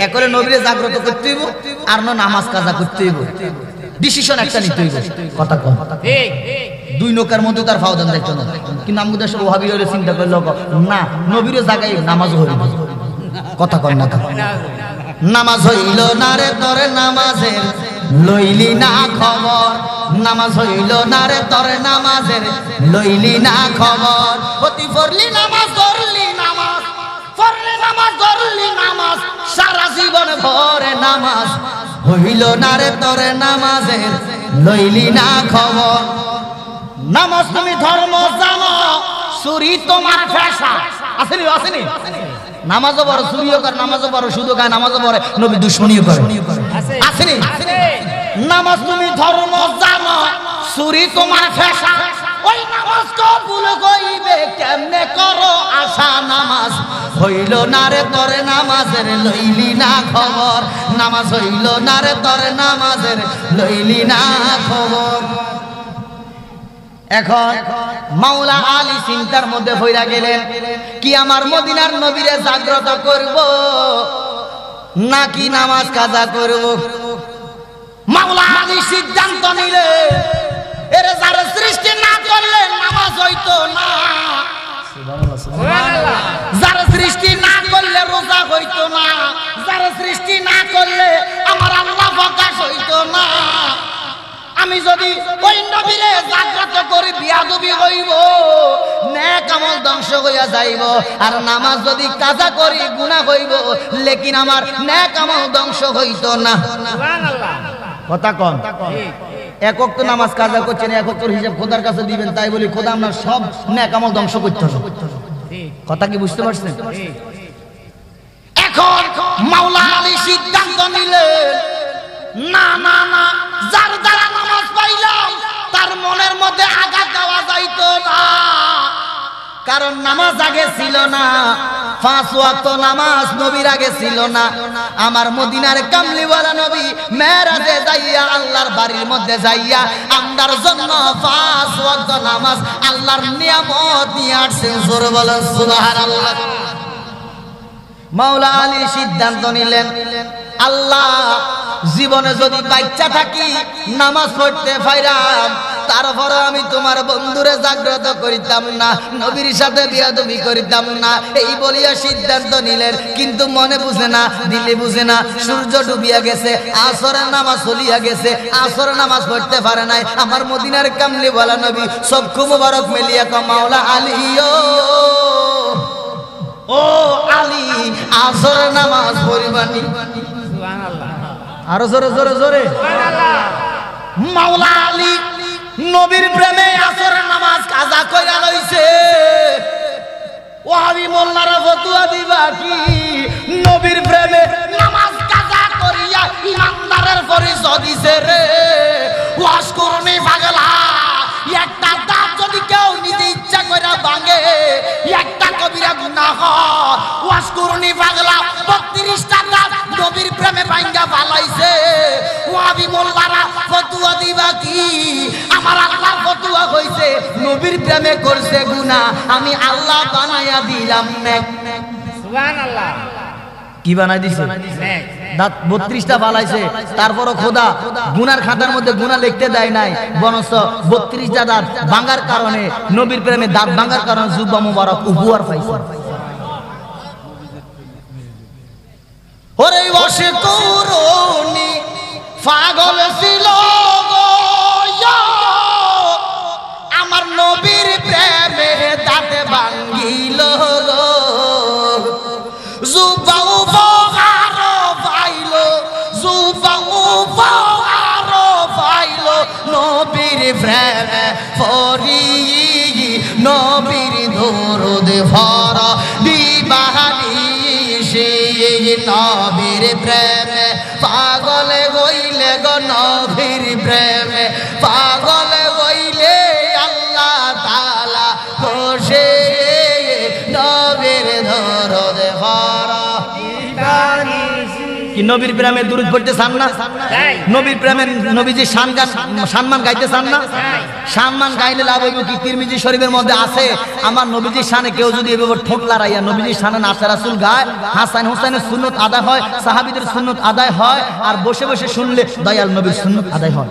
একরে নবীরে জাগ্রত করতে হইব, আর না নামাজ কাজা করতে হইব, ডিসিশন একটা নিতে হইব। কথা কম। দুই নৌকার মধ্যে তার ফাওদান দেখতো না, কিন্তু আমগো দেশের ওয়াহাবিরা চিন্তা করলো না, নবীরে জাগাই নামাজ হইব। কথা কম না, নামাজ হইল না রে তোরে নামাজের লইলি না খবর, নামাজ হইল না রে তোরে নামাজের লইলি না খবর, অতি পড়লি নামাজ ধরলি নামাজ, পড়লি নামাজ ধরলি নামাজ, সারা জীবন ভরে নামাজ হইল না রে তোরে নামাজের লইলি না খবর। নামাজ তুমি ধর্ম জানো, চুরি তোমার পেশা। আসেনি আসেনি? নামাজও বড়, চুরিও করে, নামাজও বড়, সুদও খায়, নামাজও পড়ে, নবী দুশমনিও করে। আসেনি? নামাজ তুমি ধর্ম জানো, চুরি তোমার পেশা, ওই নামাজ কবুল হইবে কেমনে করো আশা, নামাজ হইল না রে তোরে নামাজের লইলি না খবর, নামাজ হইল না রে তোরে নামাজের লইলি না খবর। এখন মাওলা আলী চিন্তার মধ্যে পড়া গেলেন, কি আমার মদিনার নবীরে জাগ্রত করব নাকি নামাজ কাজা করব? মাওলা আলী সিদ্ধান্ত নিলেন, এরে যারা সৃষ্টি না করলে নামাজ হইতো না, যারা সৃষ্টি না করলে রোজা হইতো না, যারা সৃষ্টি না করলে আমার আল্লাহ প্রকাশ হইতো না, আমি যদি ওই নবীরে জাগ্রত করি বিয়াদবি হইব, নেক আমল ধ্বংস হইয়া যাইব, আর নামাজ যদি কাজা করি গুনাহ হইব, লেকিন আমার নেক আমল ধ্বংস হইতো না। সুবহানাল্লাহ। কথা কম। একক তো নামাজ কাজা করছেন, একক তোর হিসাব খোদার কাছে দিবেন, তাই বলি খোদা আপনার সব নেক আমল ধ্বংস করতে হবে। কথা কি বুঝতে পারছেন? এখন মাওলা আলী সিদ্ধান্ত নিলেন, না না না, যার দ্বারা নামাজ পাইলাম তার মনের মধ্যে আঘাত দেওয়া যাইতো না, কারণ নামাজ আগে ছিল না, 5 ওয়াক্ত নামাজ নবীর আগে ছিল না। আমার মদিনার কামলিওয়ালা নবী মেরাজে যাইয়া আল্লাহর বাড়ির মধ্যে যাইয়া আমরার জন্য 5 ওয়াক্ত নামাজ আল্লাহর নিয়ামত নিয়ে আসছেন। জোরে বলেন সুবহানাল্লাহ। মাওলা আলী সিদ্ধান্ত নিলেন, আল্লাহ জীবনে যদি বাচ্চা থাকি নামাজ পড়তে পাইরাম, তারপরে আমি তোমার বন্ধুরে জাগ্রত করিতাম না, নবীর সাথে বিয়াদবি করিতাম না, এই বলিয়া সিদ্ধান্ত নিলেন। কিন্তু মনে বুঝে না, দিলে বুঝে না। সূর্য ডুবিয়া গেছে, আসরের নামাজ চলিয়া গেছে, আসরের নামাজ পড়তে পারে নাই। আমার মদিনার কামলিওয়ালা নবী চক্ষু মুবারক মেলিয়া কয়, মাওলা আলী ও আলী, আসরের নামাজ পড়িবানি। আরো জোরে জোরে জোরে মাওলা আলী নবীর প্রেমে আসরের নামাজ কাজা কইরা লইছে। ওয়াহাবি মোল্লারা ফতুয়া দিবা কি নবীর প্রেমে নামাজ কাজা করিয়া ইমানদারের পরিচয় দিছে রে। ওয়াজ করনি পাগলা, একটা দাঁত যদি কেউ নিতে ইচ্ছা কইরা ভাঙে একটা কবিরা গুনাহ হয়। ওয়াজ করনি পাগলা 32টা দাঁত নবীর প্রেমে ভাঙ্গা ফালাইছে। ওয়াহাবি মোল্লারা ফতুয়া দিবা কি? আমার আল্লাহর ফতুয়া হইছে নবীর প্রেমে করছে গুনাহ, আমি আল্লাহ বানায়া দিলাম নেক। সুবহানাল্লাহ। কি বানাই দিছে? দাঁত 32টা ফালাইছে, তারপরও খোদা গুনার খাতার মধ্যে গুনাহ লিখতে দেয় নাই, বরঞ্চ 32টা দাঁত ভাঙার কারণে, নবীর প্রেমে দাঁত ভাঙার কারণে জুব্বা মুবারক উপহার পাইছে। ওরে বসে করুনি পাগল ছিল গো, আমার নবীর প্রেমে দাঁত ভাঙ্গিল গো। জুব্বা উপহার পাইল, জুব্বা উপহার পাইল নবীর প্রেমে পড়ি, নবীর দরুদ ভরা দিবানি সেই নবীর প্রেমে পাগল হইলে গো, নবীর প্রেমে পাগল হইলে আল্লাহ তাআলা খুশি, নবীর দরুদ ভরা। কি নবীর প্রেমে দুরূদ পড়তে চান না? নবীর প্রেমে নবীজি সম্মান গাইতে চান না? সম্মান গাইলে লাভ হইব কি? তিরমিজি শরীফের মধ্যে আছে, আমার নবীজির শানে কেউ যদি এভাবে ঠোঁট লড়াইয়া নবীজির শানে নাচে রাসূল গায়, হাসান হুসাইনের সুন্নত আদায় হয়, সাহাবীদের সুন্নত আদায় হয়, আর বসে বসে শুনলে দয়াল নবীর সুন্নত আদায় হয়।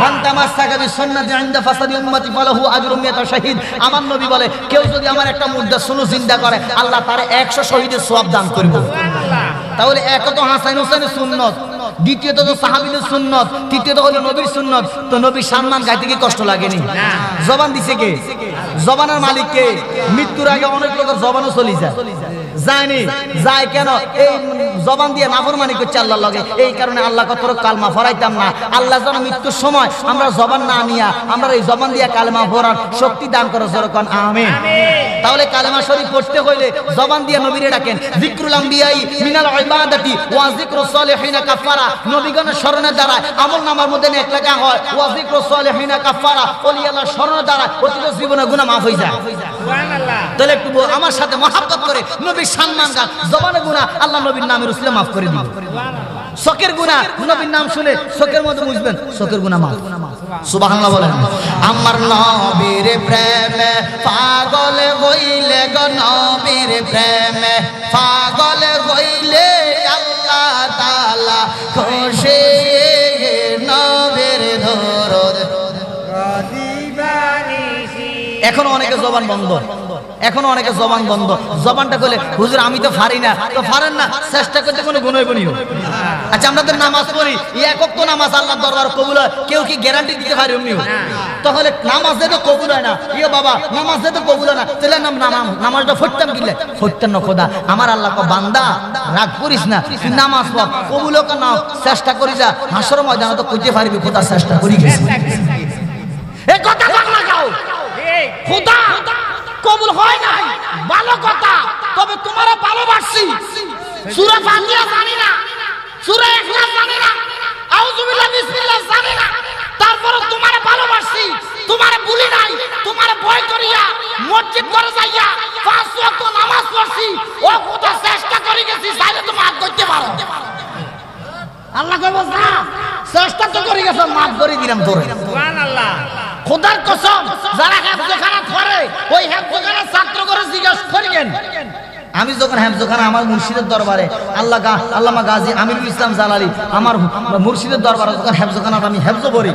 মান তামাসসাকা বিসুন্নতি ইনদা ফাসাদি উম্মতি ফালাহু আজরুম মিয়াতা শাহীদ। আমার নবী বলে, কেউ যদি আমার একটা মুর্দা সুন্নত জিন্দা করে, আল্লাহ তারে 100 শহীদের সওয়াব দান করবে। তাহলে এক তো হাসান হুসাইনের সুন্নত, দ্বিতীয়ত তো সাহাবীদের সুন্নত, তৃতীয়ত হলো নবীর সুন্নত। তো নবীর সম্মান গাইতে কি কষ্ট লাগেনি? জবান দিছে কে? জবানের মালিক কে? মৃত্যুর আগে অনেক লোকের জবানও চলে যায়, যায়নি? যায় কেন? এই জবান দিয়ে নাফরমানি করছে আল্লাহর লগে। এই কারণে আল্লাহ কত কালমা পড়াইতাম না। আল্লাহ যেন মৃত্যুর সময় আমরা জবান না নিয়া আমরা এই জবান দিয়ে কালমা পড়ার শক্তি দান করো, যেরকম আমিন। তাহলে কালেমা শরীফ পড়তে হইলে জবান দিয়ে নবীরে ডাকেন। যিকরুল আমবিয়াই মিনাল ইবাদাতি ওয়া যিকরুস সালিহিনা কাফারা। নবীগণের স্মরণের দ্বারা আমল নামার মধ্যে নেক লেখা হয়। ওয়া যিকরুস সালিহিনা কাফারা, ওলি আল্লাহর স্মরণের দ্বারা অতীত জীবনের গুনাহ maaf হয়ে যায়। সুবহানাল্লাহ। তাহলে একটু আমার সাথে মহব্বত করে নবীর সম্মান গান, জবানের গুনাহ আল্লাহ নবীর নামের উসিলা maaf করে দিবেন। শোকের গুনাহ নবীর নাম শুনে শোকের মধ্যে বুঝবেন শোকের গুনাহ maaf। সুবহানাল্লাহ বলেন। আমার নবীর প্রেমে পাগল হইলে গো, নবীর প্রেমে পাগল হইলে আল্লাহ তাআলা খুশি, নবীর দরুদ। এখন অনেকে জবান বন্ধ, এখনো অনেকে জবান বন্ধ। জবানটা করলে হুজুর আমি তো পারি না, তো পারেন না, চেষ্টা করতে কোনো গুণ হইব নি? আচ্ছা আমরা তো নামাজ পড়ি, একক তো নামাজ আল্লাহর দরবার কবুল হয়, কেউ কি গ্যারান্টি দিতে পারি অমনি? তাহলে নামাজ তো কবুল হয় না, ইয়ে বাবা নামাজ তো কবুল হয় না, তাহলে নামাজটা ফটতাম কিলে ফটতেন না। খোদা আমার আল্লাহ কো বান্দা রাগ করিস না, তুই নামাজ পড়, কবুল হোক না চেষ্টা করি যা, হাসর ময়দানে তো কইতে পারবি খোদা চেষ্টা করি গেছে। এই কথা বাংলা গাও, খোদা কবুল হয় না ভালো কথা, তবে তোমারে ভালোবাসি। সূরা ফাতিহা জানি না, সূরা ইখলাস জানি না, আউযু বিল্লাহি বিসমিল্লাহ জানি না, তারপরে তোমারে ভালোবাসি, তোমারে ভুলি নাই, তোমারে ভয় করিয়া মসজিদ করে যাইয়া 5 ওয়াক্ত নামাজ পড়ছি ও খোদা চেষ্টা করে গেছি চাইলে তো মাফ করতে পারো আল্লাহ কইবো না চেষ্টা তো করে গেছ মাফ করে দিলাম তোরে সুবহানাল্লাহ খোদার কসম যারা হেফজখানা করে ওই হেফজখানা ছাত্র করে জিজ্ঞেস করিয়েন আমি যখন হেফজখানা আমার মুর্শিদের দরবারে আল্লামা গাজী আমিরুল ইসলাম জালালি আমার মুর্শিদের দরবারে যখন হেফজখানাটা আমি হেফজ করি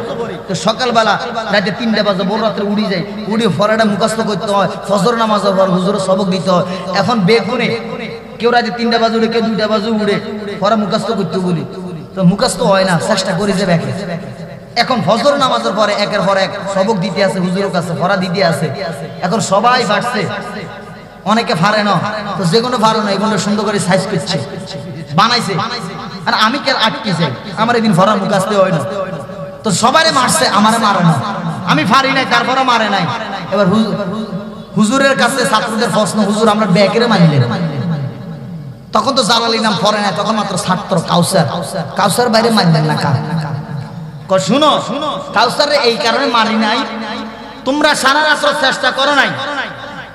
তো সকালবেলা রাতে 3টা বাজে ভোর রাত্রে উড়ি যাই উড়ি ফরাটা মুখস্থ করতে হয় ফজর নামাজের পর হুজুরের সবক দিতে হয় এখন বেগুনে কেউ রাতে 3টা বাজে উড়ে কেউ 2টা বাজে উড়ে ফরা মুখস্থ করতে বলি তো মুখস্থ হয় না চেষ্টা করি যে ব্যাকে এখন ফজর নামাজের পরে একের পর এক সবক দিতে আছে হুজুরের কাছে ফরা দিতে আছে এখন সবাই পারছে অনেকে পারে না তো যেগুলো পারে না এগুলো সুন্দর করে সাইজ করছে বানাইছে আর আমি কে আটকে যাই আমার এদিন ফরা মুখস্থ হয় না তো সবারে মারছে আমারে মারে না আমি পারি নাই তারপরে মারে নাই এবার হুজুরের কাছে ছাত্রদের প্রশ্ন হুজুর আমরা ব্যাকেরে মানিলেন তখন তো জালালি নাম পড়ে না তখন মাত্র ছাত্র কাউসার বাইরে মানলেন না শুনো কাউসারে এই কারণে মারি নাই তোমরা সারা রাত চেষ্টা করো নাই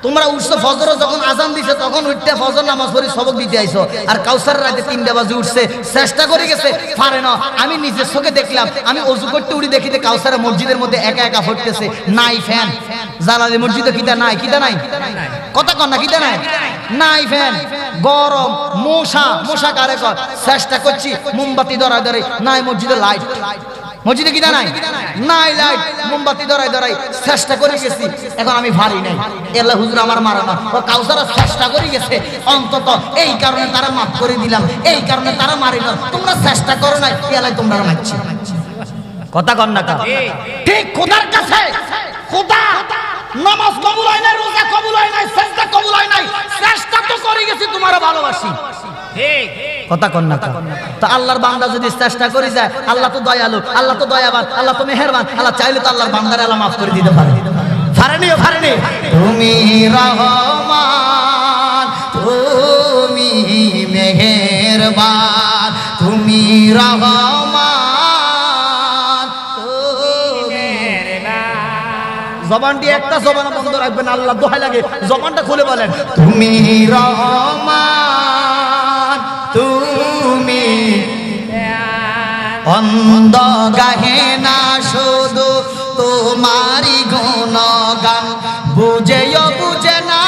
তোমরা উঠছো ফজর যখন আজান দিছে তখন উঠতে ফজর নামাজ পড়ি সবক দিতে আইছো আর কাউসার রাতে 3টা বাজে উঠছে চেষ্টা করে গেছে পারে না আমি নিজের চোখে দেখলাম আমি ওযু করতে উঠি দেখিতে কাউসারের মসজিদের মধ্যে একা একা ফুটতেছে নাই ফ্যান জালালি মসজিদে কিটা নাই কথা কন না কিটা নাই ফ্যান গরম মশা কারে কর চেষ্টা করছি মোমবাতি ধরাই নাই মসজিদে লাইট মসজিদে কিনা নাই লাইট মোমবাতি ধরাই চেষ্টা করে গেছি এখন আমি ভারী নাই আল্লাহ হুজুর আমার মারা না ও কাউসারা চেষ্টা করে গেছে অন্তত এই কারণে তারা মাফ করে দিলাম এই কারণে তারা মারি না তোমরা চেষ্টা করো না এলাই তোমরা মারছি কথা কন না ঠিক খোদার কাছে খোদা নামাজ কবুল হয় না রোজা কবুল হয় না সিজদা কবুল হয় না চেষ্টা তো করে গেছি তোমারে ভালোবাসি ঠিক কথা কন না তো আল্লাহর বান্দা যদি চেষ্টা করে যায় আল্লাহ তো দয়ালু আল্লাহ তো দয়াবান আল্লাহ তো মেহেরবান আল্লাহ চাইলে তো আল্লাহর বান্দারে আল্লাহ মাফ করে দিতে পারে পারেনি তুমি রহমান তুমি মেহেরবান তুমি রহমান জবানটি একটা জবান বন্ধ রাখবেন আল্লাহ দোহাই লাগে জবানটা খুলে বলেন তুমি রহমান তুমি অন্ধ গাহে না শুধু তোমারি গুণগান বুঝেও বুঝে না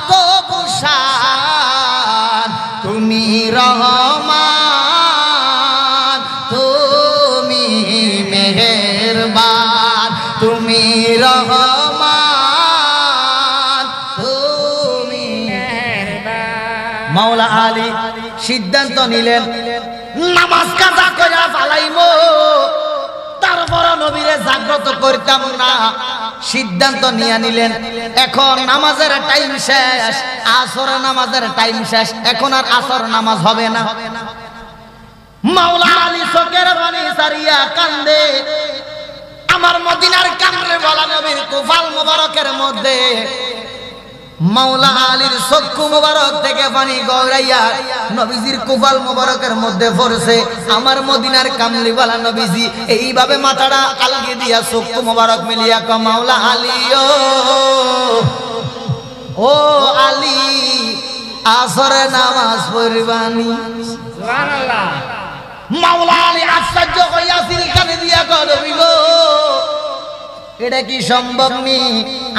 তবু শান তুমি রহমান তুমি মেহেরবান তুমি রহমান তুমি মাওলা আলী সিদ্ধান্ত নিলেন নামাজ কাজা করে ফালাইমো তারপর নবীরে জাগ্রত করতাম না সিদ্ধান্ত নিয়ে নিলেন এখন নামাজের টাইম শেষ আসর নামাজের টাইম শেষ এখন আর আসর নামাজ হবে না মাওলা আলী চোখের পানি সারিয়া কান্দে আমার মদিনার কামরে বলা নবীর কুফাল মুবারকের মধ্যে মাওলা আলীর চক্ষু মুবারক থেকে পানি গড়াইয়া নবীজির কুফাল মুবারকের মধ্যে পড়ছে আমার মদিনার কামলিওয়ালা নবীজি এইভাবে মাথাটা আলগে দিয়া চক্ষু মুবারক মিলিয়া ক মাওলা আলী ও আলী আসরে নামাজ পড়বানি সুবহানাল্লাহ মাওলা আলী আশ্চর্য হইয়া সিলকানে দিয়া ক নবী গো এটা কি সম্ভব নি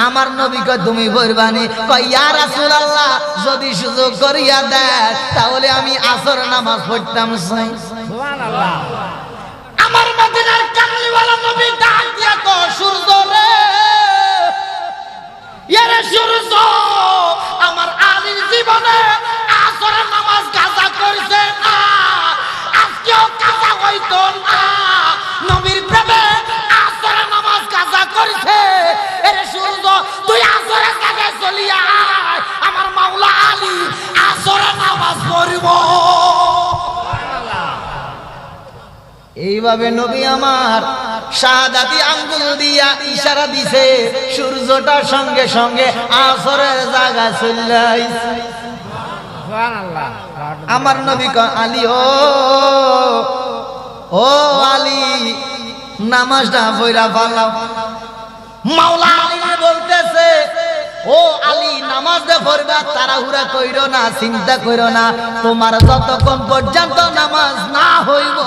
আমার নবী কয় তুমি পড়বানি কয় ইয়া রাসূলুল্লাহ যদি সুযোগ করিয়া দেয় তাহলে আমি আসর নামাজ পড়তাম সুবহানাল্লাহ আমার মদিনার কামলিওয়ালা নবী ডাক দিয়া কয় সূর্য রে ইয়ারে সূর্য আমার আলীর জীবনে আসর নামাজ কাজা করছে না আজকেও কাজা হইতো না নবীর প্রেমে আসর নামাজ কাজা করছে এরে সূর্য তুই আসরের জায়গায় চলিয়া আয় আমার মাওলা আলী আসরের নামাজ পড়ব এইভাবে নবী আমার শাহাদাতি আঙ্গুল দিয়া ইশারা দিছে সূর্যটার সঙ্গে সঙ্গে আসরের জায়গায় চলে আইছে সুবহানাল্লাহ আমার নবী কয় আলী ও আলী নামাজটা পড়া ভালো মাওলা আলী বলতেছে ও আলী নামাজ দে পড়বা, তাড়াহুড়া কইরো না, চিন্তা কইরো না, তোমার যতক্ষণ পর্যন্ত নামাজ না হইব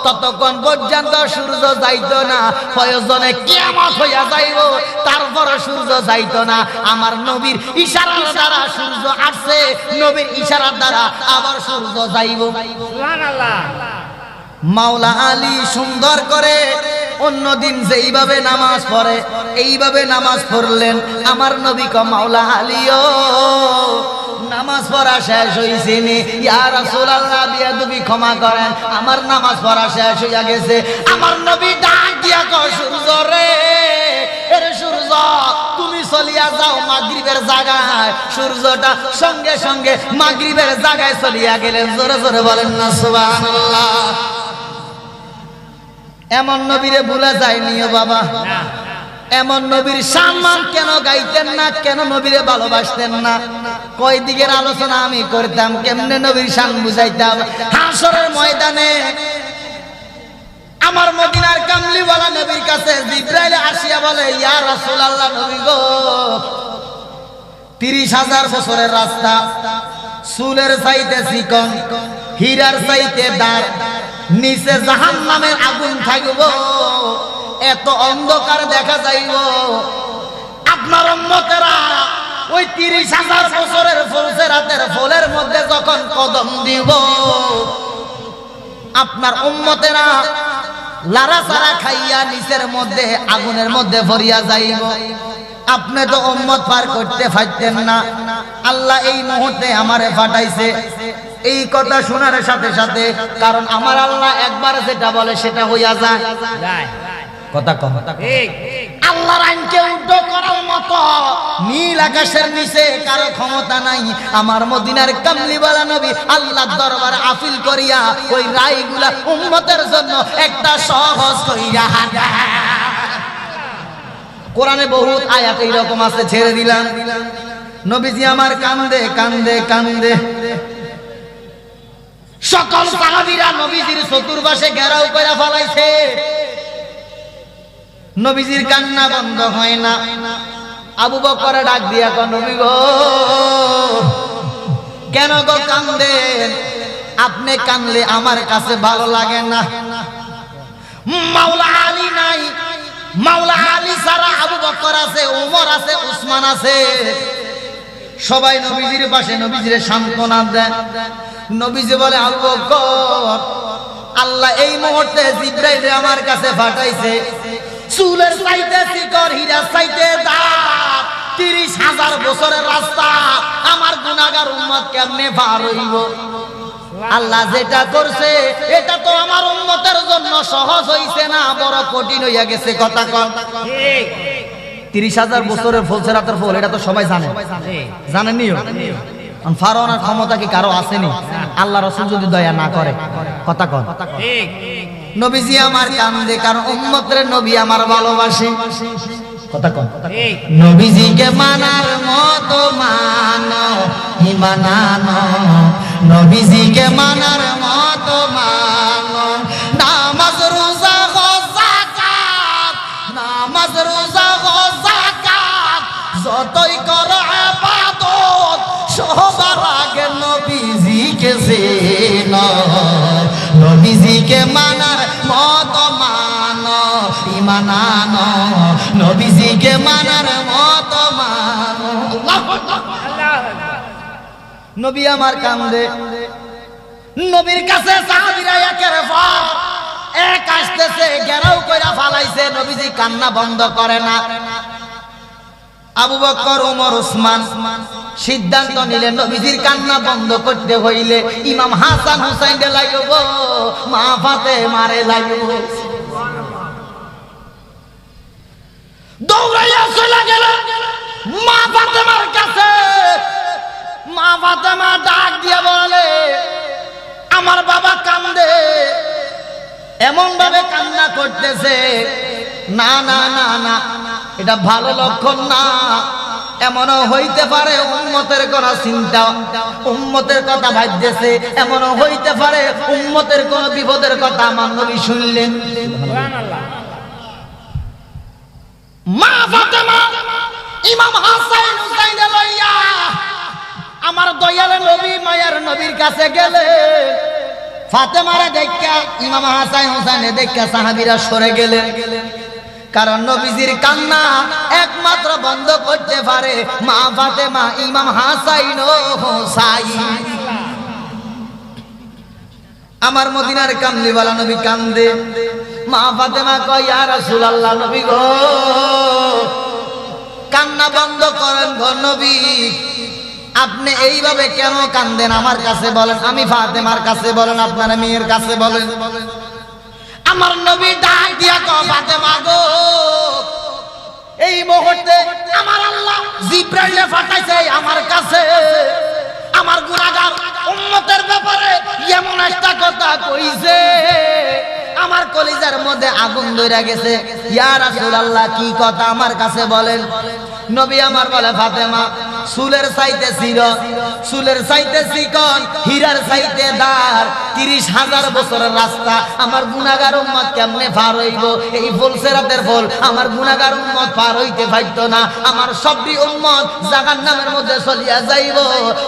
ততক্ষণ পর্যন্ত সূর্য যাইতো না, প্রয়োজনে কিয়ামত হইয়া যাইব, তারপর সূর্য যাইতো না। আমার নবীর ইশারার দ্বারা সূর্য আসছে, নবীর ইশারার দ্বারা আবার সূর্য যাইব। সুবহানাল্লাহ। মাওলা আলী সুন্দর করে অন্যদিন যেইভাবে নামাজ পড়ে এইভাবে নামাজ পড়লেন। আমার নবী ক মাওলা আলীও নামাজ পড়া শেষ হইছে নি, ইয়া রাসূলুল্লাহ বিয়াদবি ক্ষমা করেন, আমার নামাজ পড়া শেষ হইয়া গেছে। আমার নবী ডাক দিয়া কয় সূর্য রে, এরে সূর্য তুমি চলিয়া যাও মাগরিবের জায়গায়। সূর্যটা সঙ্গে সঙ্গে মাগরিবের জায়গায় চলিয়া গেলেন। জোরে জোরে বলেন না সুবহানাল্লাহ। এমন নবীরে ভুলা যায়নিও বাবা। এমন নবীর সম্মান কেন গাইতেন না, কেন নবীরে ভালোবাসতেন না? কয় দিকের আলোচনা আমি করতাম, কেমনে নবীর শান বুঝাইতাম। হাসরের ময়দানে আমার মদিনার কামলিওয়ালা নবীর কাছে জিবরাইল আসিয়া বলে, ইয়া রাসূলুল্লাহ নবী গো, 30,000 বছরের রাস্তা, চুলের চাইতে চিকন, হীরার চাইতে দাঁড়, নিচে জাহান্নামের আগুন থাকবো, এত অন্ধকার দেখা যাইব। আপনার উম্মতেরা ওই 30,000 বছরের ফুলসেরাতের ফলের মধ্যে যখন কদম দিব, আপনার উম্মতেরা লাড়াচাড়া খাইয়া নিচের মধ্যে আগুনের মধ্যে ভরিয়া যাইব। আপনি তো উম্মত পার করতে পারতেন না, আল্লাহ এই মুহূর্তে আমারে পাঠাইছে। এই কথা শোনার সাথে সাথে, কারণ আমার আল্লাহ একবার যেটা বলে সেটা হইয়া যায়। কথা কম। আল্লাহর আইনকে উল্টো করার মতো নীল আকাশের নিচে কারো ক্ষমতা নাই। আমার মদিনার কামলিওয়ালা নবী আল্লাহর দরবারে আপিল করিয়া ওই রায়গুলা উম্মতের জন্য একটা সহজ কইরা কোরআনে বহুত আয়াত এইরকম আছে, ছেড়ে দিলাম। নবীজি আমার কান্দে কান্দে কান্দে, সকল সাহাবীরা নবীজির চতুর্পাশে ঘেরাও করে ফেলাইছে। নবীজির কান্না বন্ধ হয় না। আবু বকর ডাক দিয়া কয়, নবী গো কেন গো কান্দেন? আপনি কানলে আমার কাছে ভালো লাগে না। মাওলা আলী নাই, মাওলা আলী ছাড়া আবু বকর আছে, ওমর আছে, উসমান আছে, সবাই নবীজির পাশে নবীজির সান্ত্বনা দেয়। নবীজি বলে, আবু বকর আল্লাহ এই মুহূর্তে জিবরাইল আমার কাছে পাঠাইছে, চুলের চাইতে চিকন, হীরার চাইতে দাঁত, 30,000 বছরের রাস্তা আমার গুনাহগার উম্মত কেমনে পার হইব? আল্লাহ যেটা করছে এটা তো আমার উম্মতের জন্য সহজ হইছে না, বড় কঠিন হইয়া গেছে। কথা কন। 30,000 বছরের ফুলসেরাতের ফুল, এটা তো সবাই জানে, জানেননিও। ফারাওয়ার ক্ষমতা কি কারো আসেনি? আল্লাহ রাসূল যদি দয়া না করে। কথা কন। নবীজি আমার কান্দে, কারণ উম্মতের নবী আমার ভালোবাসে। কথা কন। নবীজিকে মানার মতো মানো, ঈমান আনো, নবীজিকে মানার মতো মানো। নামাজ রোজা হজ যাকাত, নামাজ রোজা হজ যাকাত, যতই করো ইবাদত সবার আগে নবীজিকে চেনো। নবীজিকে মানার মতো মানো, ঈমান আনো, নবীজিকে মানার মতো মানো। নবী আমার কান্দে, নবীর কাছে সাহাবীরা একের পর এক আসতেছে, ঘেরাও কইরা ফালাইছে। নবীজি কান্না বন্ধ করে না। আবু বকর, ওমর, উসমান সিদ্ধান্ত নিলেন নবীজির কান্না বন্ধ করতে হইলে ইমাম হাসান হুসাইন লাগব, মা ফাতেমারে লাগব। দৌড়াইয়া চলে গেলেন মা ফাতেমার কাছে। মা ফাতেমা ডাক দিয়ে বলে, আমার বাবা কান্দে, এমন ভাবে কান্না করতেছে, না না না না, এটা ভালো লক্ষণ না। এমনও হইতে পারে উম্মতের কোন চিন্তা, উম্মতের কথা ভাবতেছে, এমনও হইতে পারে উম্মতের কোন বিপদের কথা আমার নবী শুনলেন। মা ফাতেমা ইমাম হাসান হুসাইন লইয়া আমার দয়াল নবী মায়ার নবীর কাছে গেলে ফাতেমারে দেখা ইমাম হাসান হুসাইনে দেখা সাহাবীরা সরে গেলেন কারণ নবীজির কান্না একমাত্র বন্ধ করতে পারে মা ফাতেমা ইমাম হাসান ও হুসাইন আমার মদিনার কামলিওয়ালা নবী কান্দে মা ফাতেমা কয় ইয়া রাসূলুল্লাহ নবী গো কান্না বন্ধ করেন গো নবী আপনি এইভাবে কেন কান্দেন আমার কাছে বলেন আমি ফাতেমার কাছে বলেন আপনার মেয়ের কাছে বলেন আমার নবী ডাক দিয়া কয় ফাতেমা গো এই মুহূর্তে আমার আল্লাহ জিবরাইলে পাঠাইছে আমার কাছে আমার গুনাহগার উম্মতের ব্যাপারে এমন একটা কথা কইছে আমার কলিজার মধ্যে আগুন ধরে গেছে ইয়া রাসূলুল্লাহ কি কথা আমার কাছে বলেন নবী আমার বলে ফাতেমা চুলের চাইতে চির চুলের চাইতে চিকন হীরার চাইতে দার ৩০,০০০ বছরের রাস্তা আমার গুনাহগার উম্মত কেমনে পার হইব এই ফুলসেরাতের ফুল আমার গুনাহগার উম্মত পার হইতে পারতো না আমার সবই উম্মত জাহান্নামের মধ্যে চলিয়া যাইব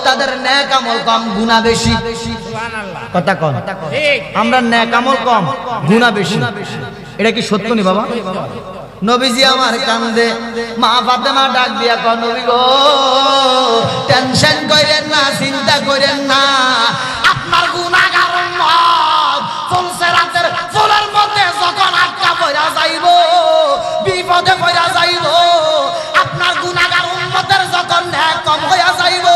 তাদের নেক আমল কম গুনাহ বেশি সুবহানাল্লাহ কথা কম ঠিক আমরা নেক আমল কম গুনাহ বেশি এটা কি সত্য নি বাবা নবীজি আমার কান্দে মা ফাতেমা ডাক দিয়া কয় নবী গো টেনশন কইরেন না চিন্তা কইরেন না আপনার গুনাহগার উম্মত ফুলসেরাতের ফুলের মধ্যে যখন আটকা পড়া যাইব বিপদে পড়া যাইব আপনার গুনাহগার উম্মতের যখন নেক কম হইয়া যাইব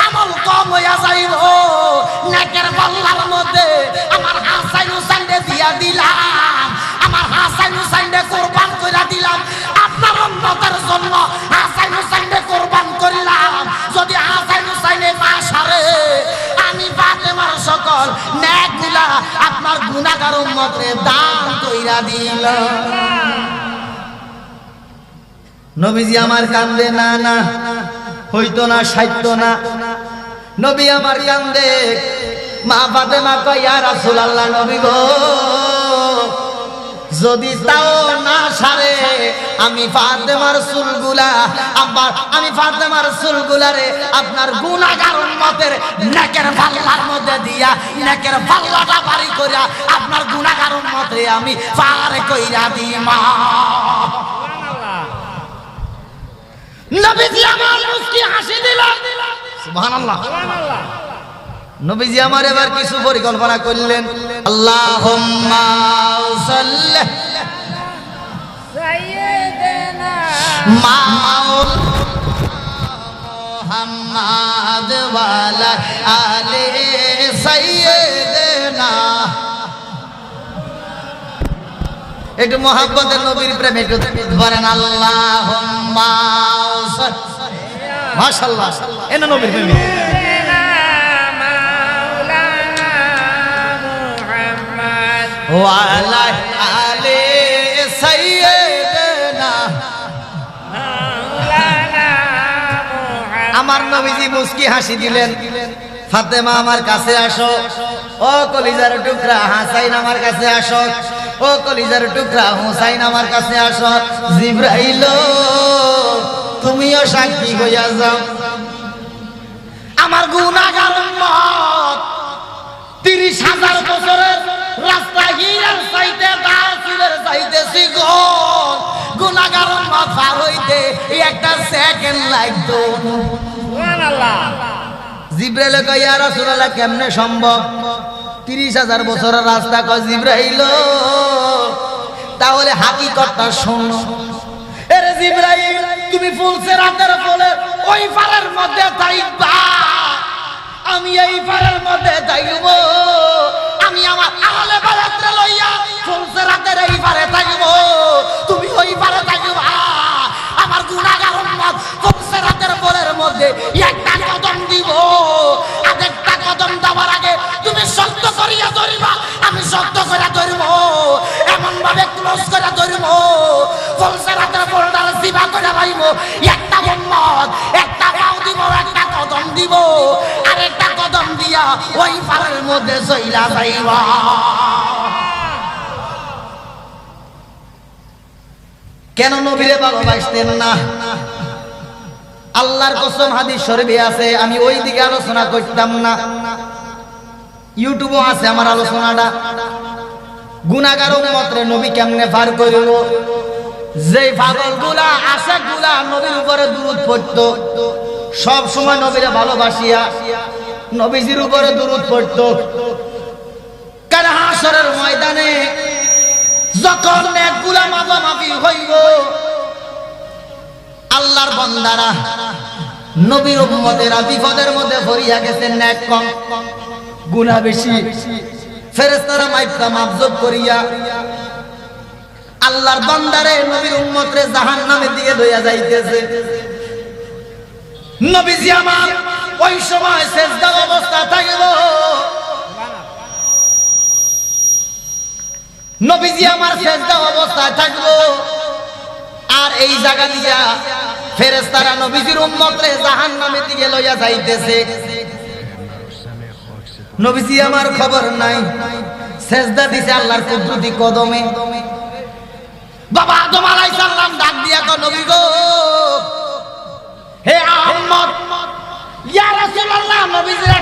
আমল কম হইয়া যাইব নেকের পাল্লার মধ্যে আমার হাসান হুসাইনকে দিয়া দিলাম আমার হাসান হুসাইনকে কুরবান কইরা দিলাম আপনার উম্মতের জন্য হাসান হুসাইনকে কুরবান করলাম যদি হাসান হুসাইনে না সারে আমি ফাতেমার সকল নেকগুলা আপনার গুনাহগার উম্মতে দান কইরা দিলাম নবীজি আমার কান্দে না না হইতো না সাইতো না নবী আমার কান্দে মা ফাতেমা কয় ইয়া রাসূলুল্লাহ নবী গো যদি তাও না সারে আমি ফাতেমার চুলগুলা আমি ফাতেমার চুলগুলারে আপনার গুনাহগার উম্মতের নেকের পাল্লার মধ্যে দিয়া নেকের পাল্লাটা বাড়ি কইরা আপনার গুনাহগার উম্মতরে আমি পার কইরা দিমা নবীজি আমার মুস্কি হাসি দিলেন সুবহানাল্লাহ সুবহানাল্লাহ নবীজি আমার এবার কিছু পরিকল্পনা করলেন আল্লাহুম্মা সাল্লি সাইয়্যিদিনা মুহাম্মাদ ওয়ালা আলি সাইয়্যিদিনা একটু মোহাব্বতের নবীর প্রেমে একটু বলেন আল্লাহুম্মা মাশাআল্লাহ এনা নবীর প্রেমে ওয়ালা আলি সাইয়্যিদিনা আমার নবীজি মুস্কি হাসি দিলেন ফাতেমা আমার কাছে আসো ও কলিজার টুকরা হাসাইন আমার কাছে আসো ও কলিজার টুকরা হুসাইন আমার কাছে আসো জিবরাইল তুমিও সাক্ষী হইয়া যাও আমার গুনাহগার উম্মত ৩০,০০০ বছরের রাস্তা হীরার চাইতে দাসুলের চাইতে চিকন গুনাহগার উম্মত পার হইতে একটা সেকেন্ড লাগতো সুবহানাল্লাহ জিবরাইল কয় ইয়া রাসূলুল্লাহ কেমনে সম্ভব ৩০,০০০ বছরের রাস্তা কয় জিবরাইল তাহলে হাকিকতটা শোনো এরে জিবরাইল তুমি ফুলসেরাতের ফুলে ওই পারের মধ্যে থাকবা আমি এই পারের মধ্যে থাকব আমি আমার আহলে বায়াতরে লইয়া ফুলসেরাতের এই পারে থাকব তুমি ওই পারে থাকবা আমার গুনাহগার উম্মত ফুলসেরাতের ফুলের মধ্যে একটা কদম দিব আরেকটা কদম দেওয়ার আগে তুমি শক্ত করিয়া ধরিবা আমি শক্ত করে ধরব এমন ভাবে ক্লোজ করে ধরব ফুলসেরাতের ফুলটার সিবা করে রাখব একটা উম্মত একটা পাও দিব একটা কদম দিব আরেকটা কদম দিয়া ওই পারের মধ্যে চইলা যাইবা কেন নবীরে ভালোবাসতেন না আল্লাহর কসম হাদিস শরীফে আছে, আমি ওই দিকে আলোচনা করতাম না, ইউটিউবও আছে আমার আলোচনাটা। গুনাহগার উম্মতরে নবী কেমনে পার করিল? যেই পাগলগুলা আশিকগুলা নবীর উপরে দুরূদ পড়তো, সব সময় নবীরে ভালোবাসিয়া নবীজির উপরে দুরূদ পড়তো, কাল হাসরের ময়দানে যখন নেকগুলা মাপামাপি হইব, আল্লাহর বান্দারা নবীর উম্মতেরা বিপদের মধ্যে পড়িয়া গেছে, নেক কম গুনাহ বেশি, ফেরেশতারা মাইপা মাপজব করিয়া আল্লাহর বান্দারে নবীর উম্মতরে জাহান্নামের দিকে লইয়া যাইতেছে। নবীজি আমার ওই সময় সেজদা অবস্থা থাকিব, নবীজি আমার সেজদা অবস্থায় থাকবো, আর এই জায়গা দিয়া ফেরেশতারা নবীজির উম্মতরে জাহান্নামের দিকে লইয়া যাইতেছে। নবীজি আমার খবর নাই, সেজদা দিছে আল্লাহর কুদরতি কদমে। বাবা আদম আলাইহিস সালাম ডাক দিয়া কয়, নবী গো, হে আহমদ, ইয়া রাসূলুল্লাহ, নবীজির